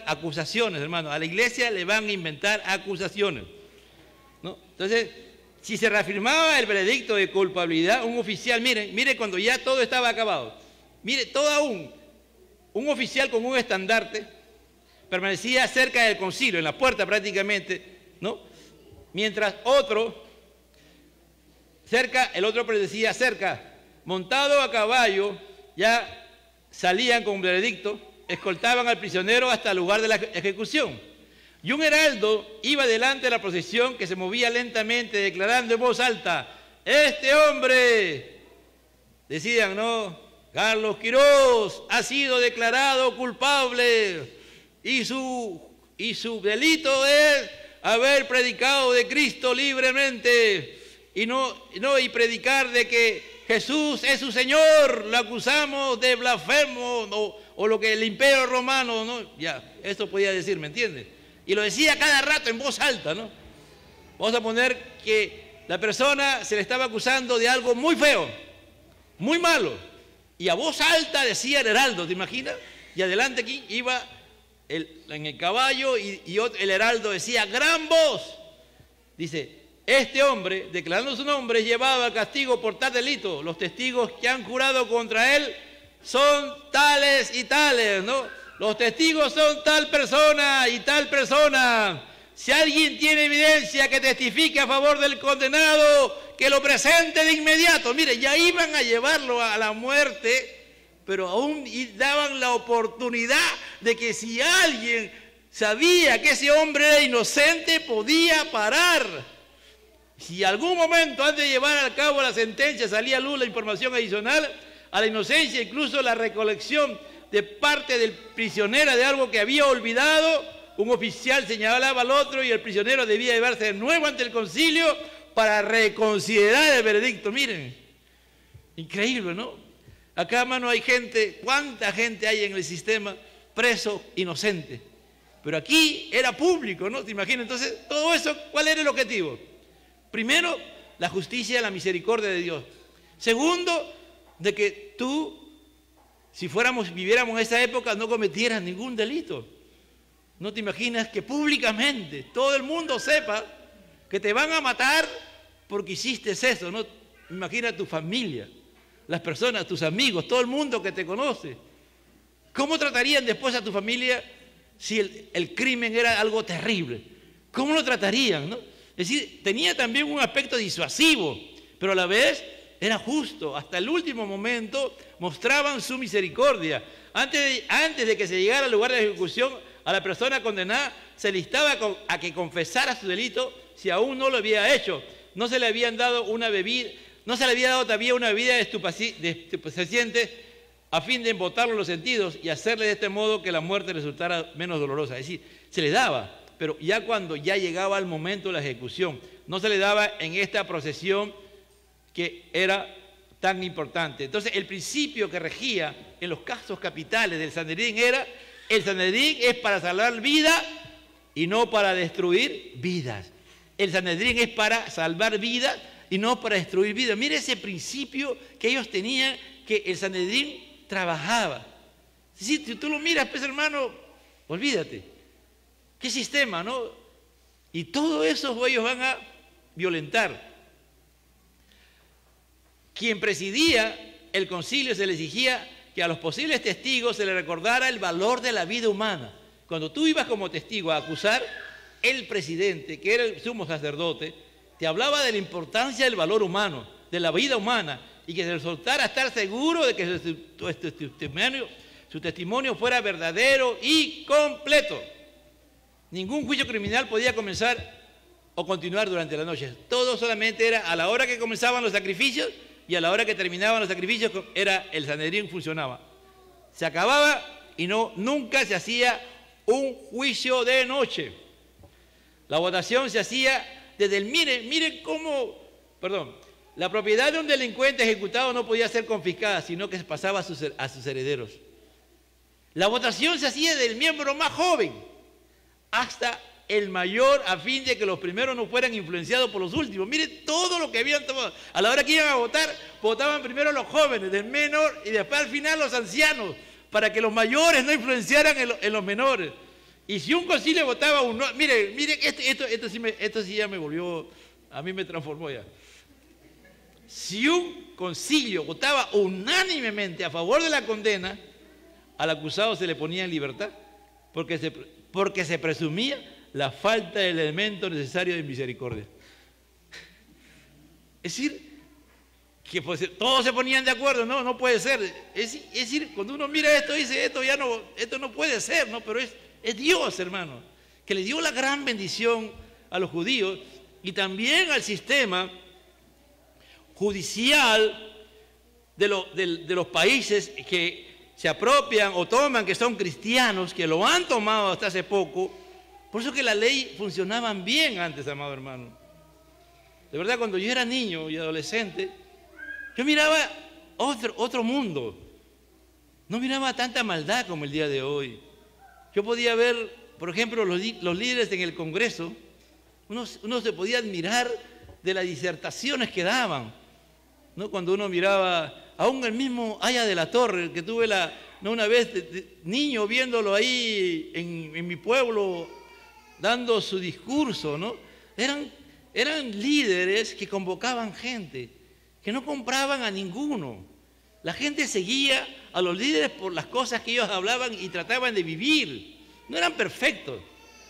acusaciones, hermano. A la iglesia le van a inventar acusaciones, ¿no? Entonces, si se reafirmaba el veredicto de culpabilidad, un oficial, mire cuando ya todo estaba acabado, mire, todo un oficial con un estandarte permanecía cerca del concilio, en la puerta prácticamente, ¿no? Mientras el otro permanecía cerca, montado a caballo, ya salían con un veredicto, escoltaban al prisionero hasta el lugar de la ejecución. Y un heraldo iba delante de la procesión, que se movía lentamente, declarando en voz alta, este hombre, decían, ¿no? Carlos Quirós ha sido declarado culpable y su delito es haber predicado de Cristo libremente y predicar de que Jesús es su Señor. Lo acusamos de blasfemo o lo que el imperio romano, ¿no? Ya, esto podía decir, ¿me entiendes? Y lo decía cada rato en voz alta, ¿no? Vamos a poner que la persona se le estaba acusando de algo muy feo, muy malo, y a voz alta decía el heraldo, ¿te imaginas? Y adelante aquí iba en el caballo y el heraldo decía, gran voz, dice, este hombre, declarando su nombre, llevado a castigo por tal delito. Los testigos que han jurado contra él son tales y tales, ¿no? Los testigos son tal persona y tal persona. Si alguien tiene evidencia que testifique a favor del condenado, que lo presente de inmediato. Mire, ya iban a llevarlo a la muerte, pero aún daban la oportunidad de que si alguien sabía que ese hombre era inocente, podía parar. Si algún momento antes de llevar a cabo la sentencia salía a luz la información adicional a la inocencia, incluso la recolección de parte del prisionero de algo que había olvidado, un oficial señalaba al otro y el prisionero debía llevarse de nuevo ante el concilio para reconsiderar el veredicto. Miren, increíble, ¿no? Acá, hermano, hay gente, ¿cuánta gente hay en el sistema preso inocente? Pero aquí era público, ¿no? ¿Te imaginas? Entonces, todo eso, ¿cuál era el objetivo? Primero, la justicia y la misericordia de Dios. Segundo, de que tú, si viviéramos en esa época, no cometieras ningún delito. ¿No te imaginas que públicamente todo el mundo sepa que te van a matar porque hiciste eso? ¿No? Imagina tu familia, las personas, tus amigos, todo el mundo que te conoce. ¿Cómo tratarían después a tu familia si el crimen era algo terrible? ¿Cómo lo tratarían, no? Es decir, tenía también un aspecto disuasivo, pero a la vez era justo. Hasta el último momento mostraban su misericordia. Antes de que se llegara al lugar de ejecución, a la persona condenada se le instaba a que confesara su delito si aún no lo había hecho. No se le había dado todavía una bebida estupefaciente a fin de embotarlo los sentidos y hacerle de este modo que la muerte resultara menos dolorosa. Es decir, se le daba, pero ya cuando ya llegaba el momento de la ejecución, no se le daba en esta procesión que era tan importante. Entonces, el principio que regía en los casos capitales del Sanedrín era: el Sanedrín es para salvar vida y no para destruir vidas. El Sanedrín es para salvar vidas y no para destruir vidas. Mire ese principio que ellos tenían, que el Sanedrín trabajaba. Si tú lo miras, pues, hermano, olvídate. ¿Qué sistema, no? Y todo eso ellos van a violentar. Quien presidía el concilio se le exigía que a los posibles testigos se les recordara el valor de la vida humana. Cuando tú ibas como testigo a acusar, el presidente, que era el sumo sacerdote, te hablaba de la importancia del valor humano, de la vida humana, y que se le soltara estar seguro de que su testimonio fuera verdadero y completo. Ningún juicio criminal podía comenzar o continuar durante la noche. Todo solamente era a la hora que comenzaban los sacrificios y a la hora que terminaban los sacrificios, era el Sanedrín funcionaba. Se acababa y nunca se hacía un juicio de noche. La votación se hacía desde el... Miren cómo... Perdón. La propiedad de un delincuente ejecutado no podía ser confiscada, sino que se pasaba a sus herederos. La votación se hacía del miembro más joven hasta el mayor, a fin de que los primeros no fueran influenciados por los últimos. Miren todo lo que habían tomado. A la hora que iban a votar, votaban primero los jóvenes, del menor, y después al final los ancianos, para que los mayores no influenciaran en los menores. Y si un concilio votaba un no, miren, esto sí ya me volvió, a mí me transformó ya. Si un concilio votaba unánimemente a favor de la condena, al acusado se le ponía en libertad, porque se presumía la falta del elemento necesario de misericordia. Es decir, que pues, todos se ponían de acuerdo, no puede ser. Es decir, cuando uno mira esto, dice, esto no puede ser, ¿no? Pero es Dios, hermano, que le dio la gran bendición a los judíos y también al sistema judicial de los países que se apropian o toman, que son cristianos, que lo han tomado hasta hace poco. Por eso que la ley funcionaba bien antes, amado hermano. De verdad, cuando yo era niño y adolescente, yo miraba otro mundo. No miraba tanta maldad como el día de hoy. Yo podía ver, por ejemplo, los líderes en el Congreso. Uno se podía admirar de las disertaciones que daban, ¿no? Cuando uno miraba, aún el mismo Haya de la Torre, que tuve una vez de niño viéndolo ahí en mi pueblo, dando su discurso, ¿no? Eran líderes que convocaban gente, que no compraban a ninguno. La gente seguía a los líderes por las cosas que ellos hablaban y trataban de vivir. No eran perfectos,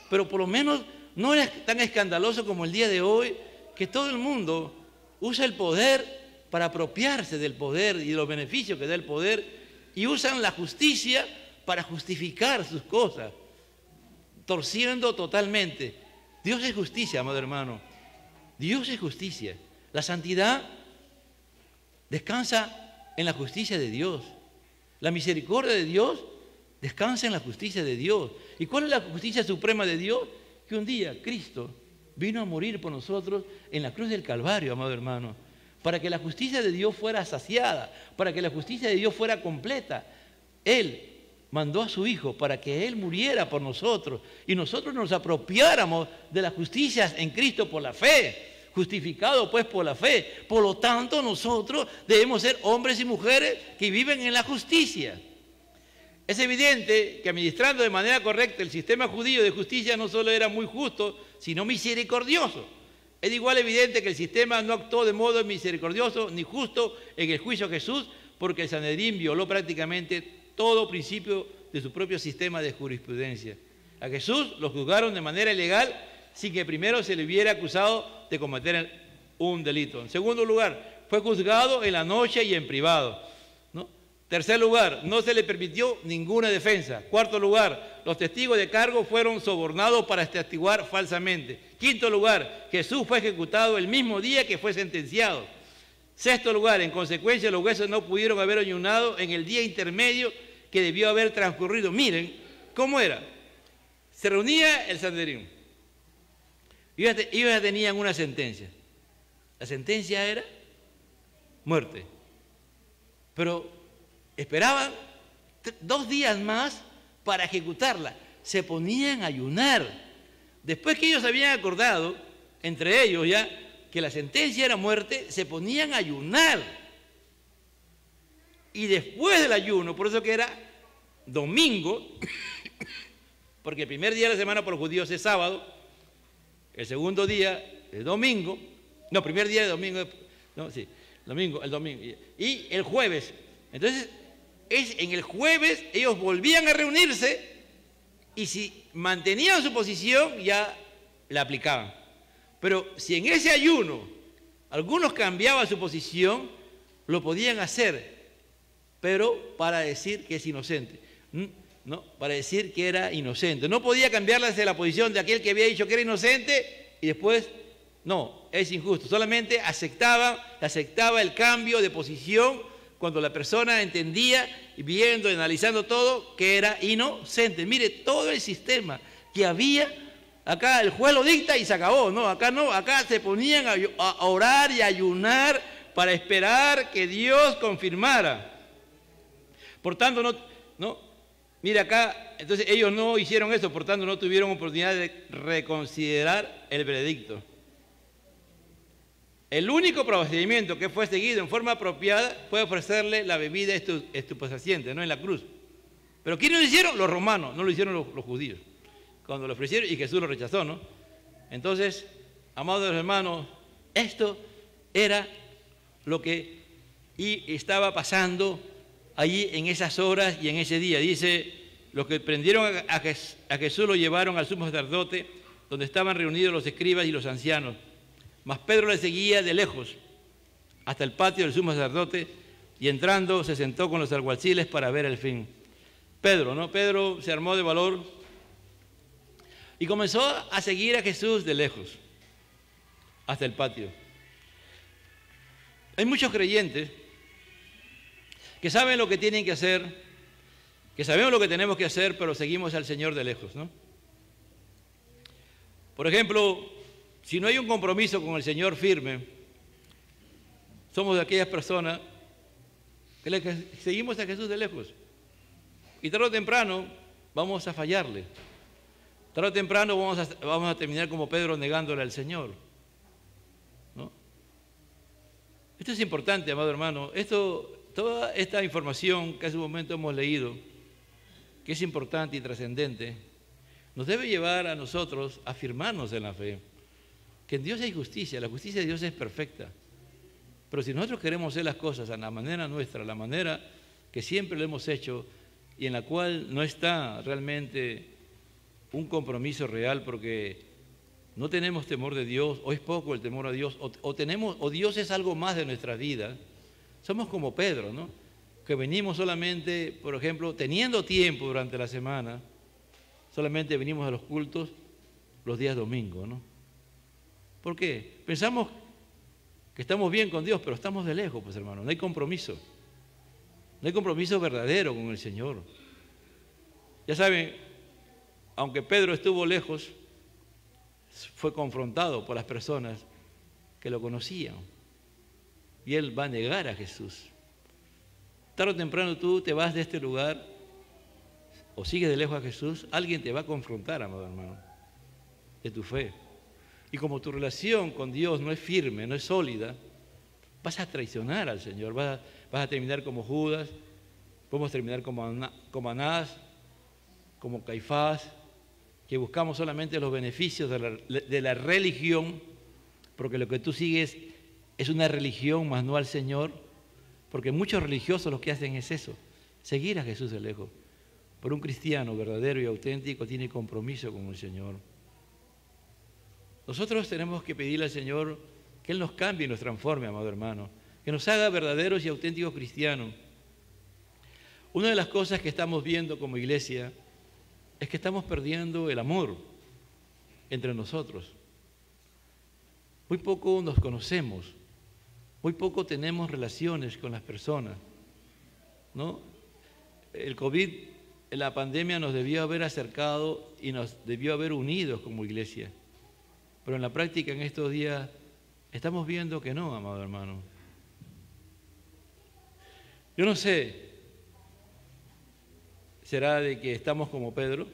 pero por lo menos no era tan escandaloso como el día de hoy, que todo el mundo usa el poder para apropiarse del poder y de los beneficios que da el poder, y usan la justicia para justificar sus cosas, torciendo totalmente. Dios es justicia, amado hermano. Dios es justicia. La santidad descansa en la justicia de Dios. La misericordia de Dios descansa en la justicia de Dios. ¿Y cuál es la justicia suprema de Dios? Que un día Cristo vino a morir por nosotros en la cruz del Calvario, amado hermano, para que la justicia de Dios fuera saciada, para que la justicia de Dios fuera completa. Él mandó a su Hijo para que Él muriera por nosotros y nosotros nos apropiáramos de las justicias en Cristo por la fe, justificado pues por la fe. Por lo tanto, nosotros debemos ser hombres y mujeres que viven en la justicia. Es evidente que administrando de manera correcta el sistema judío de justicia no solo era muy justo, sino misericordioso. Es igual evidente que el sistema no actuó de modo misericordioso ni justo en el juicio a Jesús, porque el Sanedrín violó prácticamente todo principio de su propio sistema de jurisprudencia. A Jesús lo juzgaron de manera ilegal sin que primero se le hubiera acusado de cometer un delito. En segundo lugar, fue juzgado en la noche y en privado, ¿no? Tercer lugar, no se le permitió ninguna defensa. Cuarto lugar, los testigos de cargo fueron sobornados para testiguar falsamente. Quinto lugar, Jesús fue ejecutado el mismo día que fue sentenciado. Sexto lugar, en consecuencia, los jueces no pudieron haber ayunado en el día intermedio que debió haber transcurrido. Miren cómo era. Se reunía el Sanedrín. Ellos ya tenían una sentencia. La sentencia era muerte. Pero esperaban 2 días más para ejecutarla. Se ponían a ayunar. Después que ellos habían acordado, entre ellos ya, que la sentencia era muerte, se ponían a ayunar. Y después del ayuno, por eso que era domingo, porque el primer día de la semana por los judíos es sábado, el segundo día es domingo, no, primer día de domingo, no, sí, el domingo, y el jueves. Entonces, en el jueves ellos volvían a reunirse y si mantenían su posición ya la aplicaban. Pero si en ese ayuno algunos cambiaban su posición, lo podían hacer, pero para decir que es inocente, ¿no? Para decir que era inocente. No podía cambiarse de la posición de aquel que había dicho que era inocente y después, no, es injusto. Solamente aceptaba el cambio de posición cuando la persona entendía, viendo, analizando todo, que era inocente. Mire, todo el sistema que había, acá el juez lo dicta y se acabó. No, acá se ponían a orar y a ayunar para esperar que Dios confirmara. Por tanto, mire acá, entonces ellos no hicieron eso, por tanto no tuvieron oportunidad de reconsiderar el veredicto. El único procedimiento que fue seguido en forma apropiada fue ofrecerle la bebida estupefaciente, ¿no? En la cruz. ¿Pero quiénes lo hicieron? Los romanos, no lo hicieron los judíos. Cuando lo ofrecieron y Jesús lo rechazó, ¿no? Entonces, amados hermanos, esto era lo que estaba pasando allí en esas horas y en ese día. Dice, los que prendieron a Jesús lo llevaron al sumo sacerdote, donde estaban reunidos los escribas y los ancianos. Mas Pedro le seguía de lejos hasta el patio del sumo sacerdote y entrando se sentó con los alguaciles para ver el fin. Pedro se armó de valor y comenzó a seguir a Jesús de lejos hasta el patio. Hay muchos creyentes que saben lo que tienen que hacer, que sabemos lo que tenemos que hacer, pero seguimos al Señor de lejos, ¿no? Por ejemplo, si no hay un compromiso con el Señor firme, somos de aquellas personas que seguimos a Jesús de lejos. Y tarde o temprano vamos a fallarle. Tarde o temprano vamos a terminar como Pedro negándole al Señor, ¿no? Esto es importante, amado hermano. Toda esta información que hace un momento hemos leído, que es importante y trascendente, nos debe llevar a nosotros a afirmarnos en la fe. Que en Dios hay justicia, la justicia de Dios es perfecta. Pero si nosotros queremos hacer las cosas a la manera nuestra, a la manera que siempre lo hemos hecho y en la cual no está realmente un compromiso real porque no tenemos temor de Dios, o es poco el temor a Dios, o Dios es algo más de nuestra vida, somos como Pedro, ¿no? Que venimos solamente, por ejemplo, teniendo tiempo durante la semana, solamente venimos a los cultos los días domingos, ¿no? ¿Por qué? Pensamos que estamos bien con Dios, pero estamos de lejos, pues hermano, no hay compromiso. No hay compromiso verdadero con el Señor. Ya saben, aunque Pedro estuvo lejos, fue confrontado por las personas que lo conocían. Y él va a negar a Jesús. Tarde o temprano tú te vas de este lugar o sigues de lejos a Jesús, alguien te va a confrontar, amado hermano, de tu fe. Y como tu relación con Dios no es firme, no es sólida, vas a traicionar al Señor, vas a terminar como Judas, podemos terminar como Anás, como Caifás, que buscamos solamente los beneficios de la religión, porque lo que tú sigues es una religión, más no al Señor, porque muchos religiosos lo que hacen es eso, seguir a Jesús de lejos. Pero un cristiano verdadero y auténtico tiene compromiso con el Señor. Nosotros tenemos que pedirle al Señor que Él nos cambie y nos transforme, amado hermano, que nos haga verdaderos y auténticos cristianos. Una de las cosas que estamos viendo como iglesia es que estamos perdiendo el amor entre nosotros. Muy poco nos conocemos, muy poco tenemos relaciones con las personas, ¿no? El COVID, la pandemia nos debió haber acercado y nos debió haber unido como iglesia. Pero en la práctica en estos días estamos viendo que no, amado hermano. Yo no sé, ¿será de que estamos como Pedro?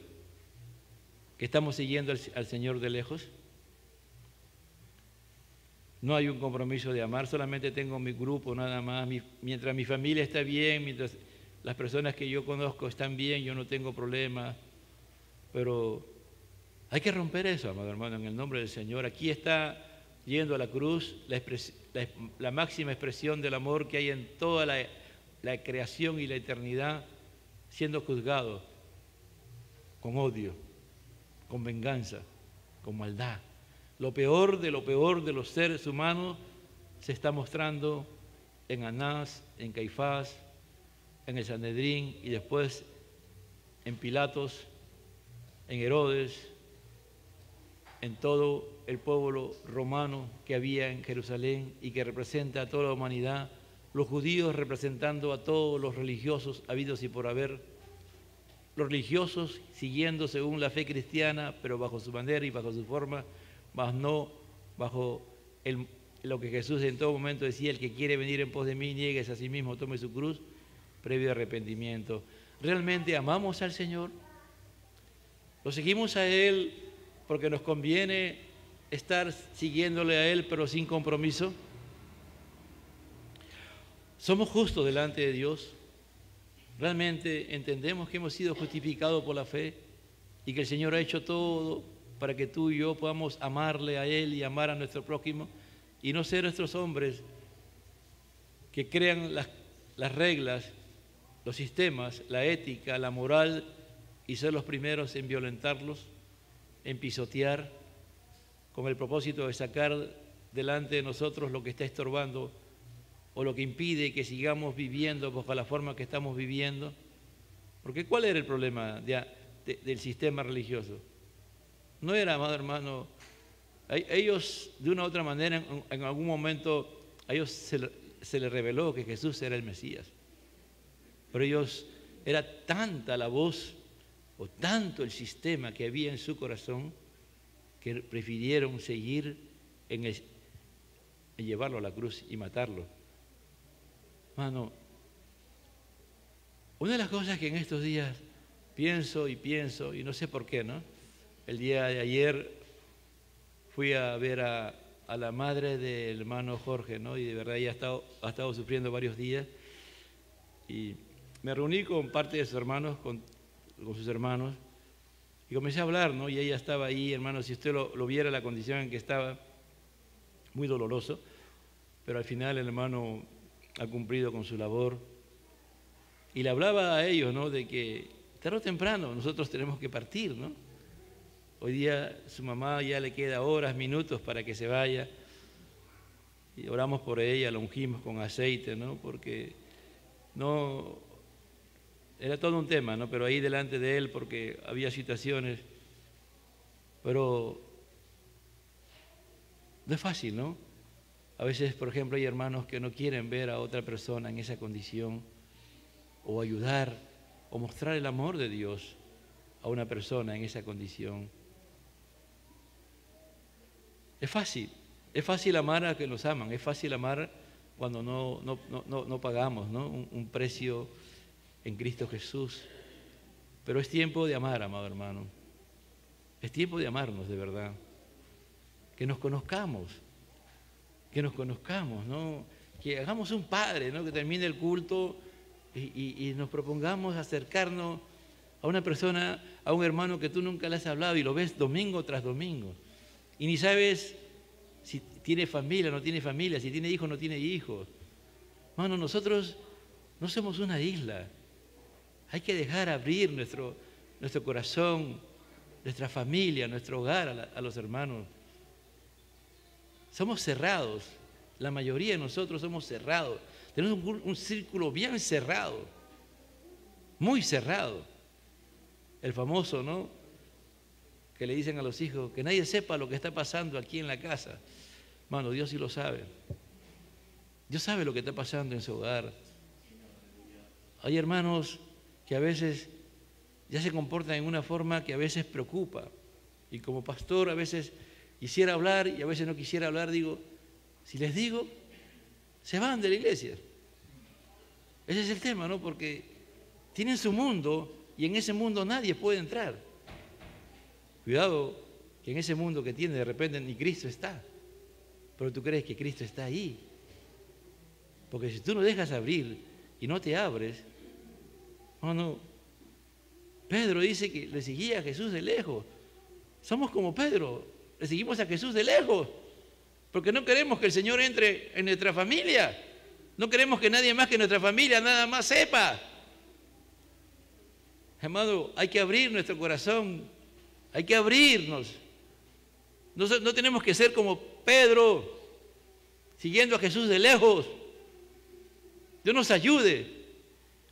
¿Que estamos siguiendo al Señor de lejos? No hay un compromiso de amar, solamente tengo mi grupo nada más. Mientras mi familia está bien, mientras las personas que yo conozco están bien, yo no tengo problemas. Pero hay que romper eso, amado hermano, en el nombre del Señor. Aquí está yendo a la cruz la máxima expresión del amor que hay en toda la creación y la eternidad, siendo juzgado con odio, con venganza, con maldad. Lo peor de los seres humanos se está mostrando en Anás, en Caifás, en el Sanedrín y después en Pilatos, en Herodes, en todo el pueblo romano que había en Jerusalén y que representa a toda la humanidad, los judíos representando a todos los religiosos habidos y por haber, los religiosos siguiendo según la fe cristiana, pero bajo su manera y bajo su forma, mas no bajo lo que Jesús en todo momento decía: el que quiere venir en pos de mí, nieguese a sí mismo, tome su cruz, previo arrepentimiento. ¿Realmente amamos al Señor? ¿Lo seguimos a Él porque nos conviene estar siguiéndole a Él pero sin compromiso? ¿Somos justos delante de Dios? ¿Realmente entendemos que hemos sido justificados por la fe y que el Señor ha hecho todo para que tú y yo podamos amarle a Él y amar a nuestro prójimo y no ser nuestros hombres que crean las reglas, los sistemas, la ética, la moral y ser los primeros en violentarlos, en pisotear, con el propósito de sacar delante de nosotros lo que está estorbando o lo que impide que sigamos viviendo bajo la forma que estamos viviendo? Porque ¿cuál era el problema del sistema religioso? No era, amado hermano, ellos de una u otra manera en algún momento a ellos se les reveló que Jesús era el Mesías, pero ellos, era tanta la voz o tanto el sistema que había en su corazón que prefirieron seguir en llevarlo a la cruz y matarlo. Hermano, una de las cosas que en estos días pienso, y no sé por qué, ¿no? El día de ayer fui a ver a la madre del hermano Jorge, ¿no? Y de verdad ella ha estado sufriendo varios días. Y me reuní con parte de sus hermanos, con sus hermanos, y comencé a hablar, ¿no? Y ella estaba ahí, hermano, si usted lo viera la condición en que estaba, muy doloroso, pero al final el hermano ha cumplido con su labor. Y le hablaba a ellos, ¿no? De que tarde o temprano nosotros tenemos que partir, ¿no? Hoy día su mamá ya le queda horas, minutos para que se vaya. Y oramos por ella, la ungimos con aceite, ¿no? Porque no, era todo un tema, ¿no? Pero ahí delante de él, porque había situaciones, pero no es fácil, ¿no? A veces, por ejemplo, hay hermanos que no quieren ver a otra persona en esa condición, o ayudar, o mostrar el amor de Dios a una persona en esa condición. Es fácil amar a que nos aman, es fácil amar cuando no pagamos, ¿no? un precio en Cristo Jesús. Pero es tiempo de amar, amado hermano. Es tiempo de amarnos de verdad. Que nos conozcamos, ¿no? Que hagamos un padre, ¿no? Que termine el culto y nos propongamos acercarnos a una persona, a un hermano que tú nunca le has hablado y lo ves domingo tras domingo. Y ni sabes si tiene familia o no tiene familia, si tiene hijos o no tiene hijos. Hermano, nosotros no somos una isla. Hay que dejar abrir nuestro corazón, nuestra familia, nuestro hogar a los hermanos. Somos cerrados, la mayoría de nosotros somos cerrados. Tenemos un círculo bien cerrado, muy cerrado. El famoso, ¿no? Que le dicen a los hijos, que nadie sepa lo que está pasando aquí en la casa. Hermano, Dios sí lo sabe. Dios sabe lo que está pasando en su hogar. Hay hermanos que a veces ya se comportan en una forma que a veces preocupa. Y como pastor a veces quisiera hablar y a veces no quisiera hablar. Digo, si les digo, se van de la iglesia. Ese es el tema, ¿no? Porque tienen su mundo y en ese mundo nadie puede entrar. Cuidado, que en ese mundo que tiene de repente ni Cristo está, pero tú crees que Cristo está ahí. Porque si tú no dejas abrir y no te abres, no. Pedro dice que le seguía a Jesús de lejos. Somos como Pedro, le seguimos a Jesús de lejos, porque no queremos que el Señor entre en nuestra familia. No queremos que nadie más que nuestra familia nada más sepa. Amado, hay que abrir nuestro corazón. Hay que abrirnos. No tenemos que ser como Pedro, siguiendo a Jesús de lejos. Dios nos ayude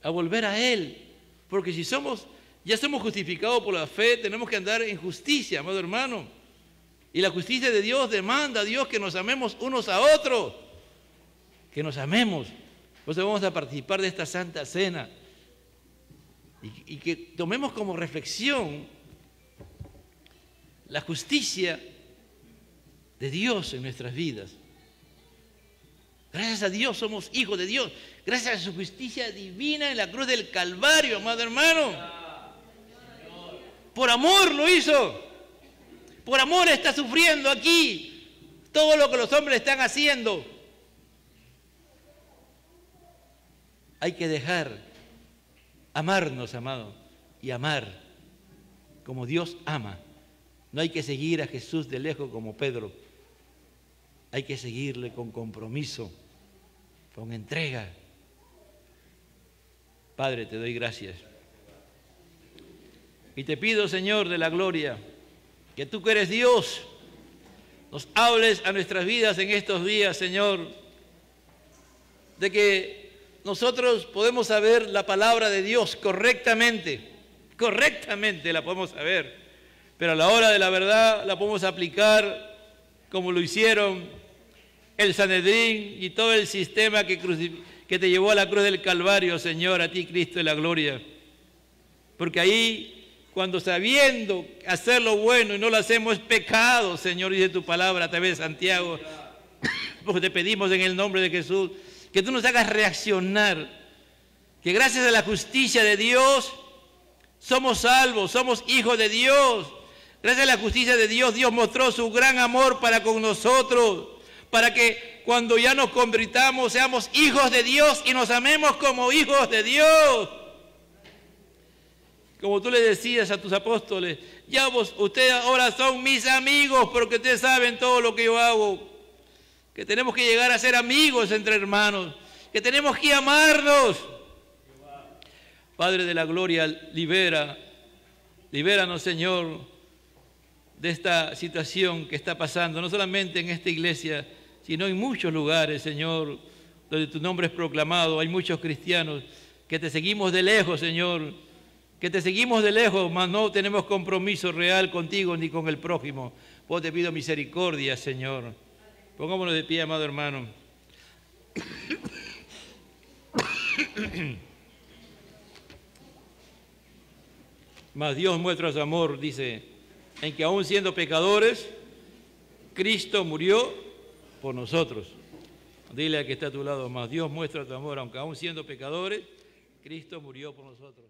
a volver a Él, porque ya somos justificados por la fe, tenemos que andar en justicia, amado hermano. Y la justicia de Dios demanda a Dios que nos amemos unos a otros, que nos amemos. Por eso vamos a participar de esta Santa Cena y que tomemos como reflexión la justicia de Dios en nuestras vidas. Gracias a Dios somos hijos de Dios, gracias a su justicia divina en la cruz del Calvario, amado hermano. Por amor lo hizo, por amor está sufriendo aquí todo lo que los hombres están haciendo. Hay que dejar amarnos, amado, y amar como Dios ama. No hay que seguir a Jesús de lejos como Pedro. Hay que seguirle con compromiso, con entrega. Padre, te doy gracias. Y te pido, Señor de la gloria, que tú que eres Dios, nos hables a nuestras vidas en estos días, Señor, de que nosotros podemos saber la palabra de Dios correctamente la podemos saber, pero a la hora de la verdad la podemos aplicar como lo hicieron el Sanedrín y todo el sistema que te llevó a la cruz del Calvario, Señor, a ti, Cristo de la gloria. Porque ahí, cuando sabiendo hacer lo bueno y no lo hacemos, es pecado, Señor, dice tu palabra a través de Santiago. Porque te pedimos en el nombre de Jesús que tú nos hagas reaccionar, que gracias a la justicia de Dios somos salvos, somos hijos de Dios. Gracias a la justicia de Dios, Dios mostró su gran amor para con nosotros, para que cuando ya nos convirtamos seamos hijos de Dios y nos amemos como hijos de Dios. Como tú le decías a tus apóstoles, ya ustedes ahora son mis amigos porque ustedes saben todo lo que yo hago. Que tenemos que llegar a ser amigos entre hermanos, que tenemos que amarnos. Padre de la gloria, libéranos, Señor, de esta situación que está pasando, no solamente en esta iglesia, sino en muchos lugares, Señor, donde tu nombre es proclamado. Hay muchos cristianos que te seguimos de lejos, Señor, que te seguimos de lejos, mas no tenemos compromiso real contigo ni con el prójimo. Pues te pido misericordia, Señor. Pongámonos de pie, amado hermano. Mas Dios muestra su amor, dice, en que aún siendo pecadores, Cristo murió por nosotros. Dile al que está a tu lado, mas Dios muestra tu amor, aunque aún siendo pecadores, Cristo murió por nosotros.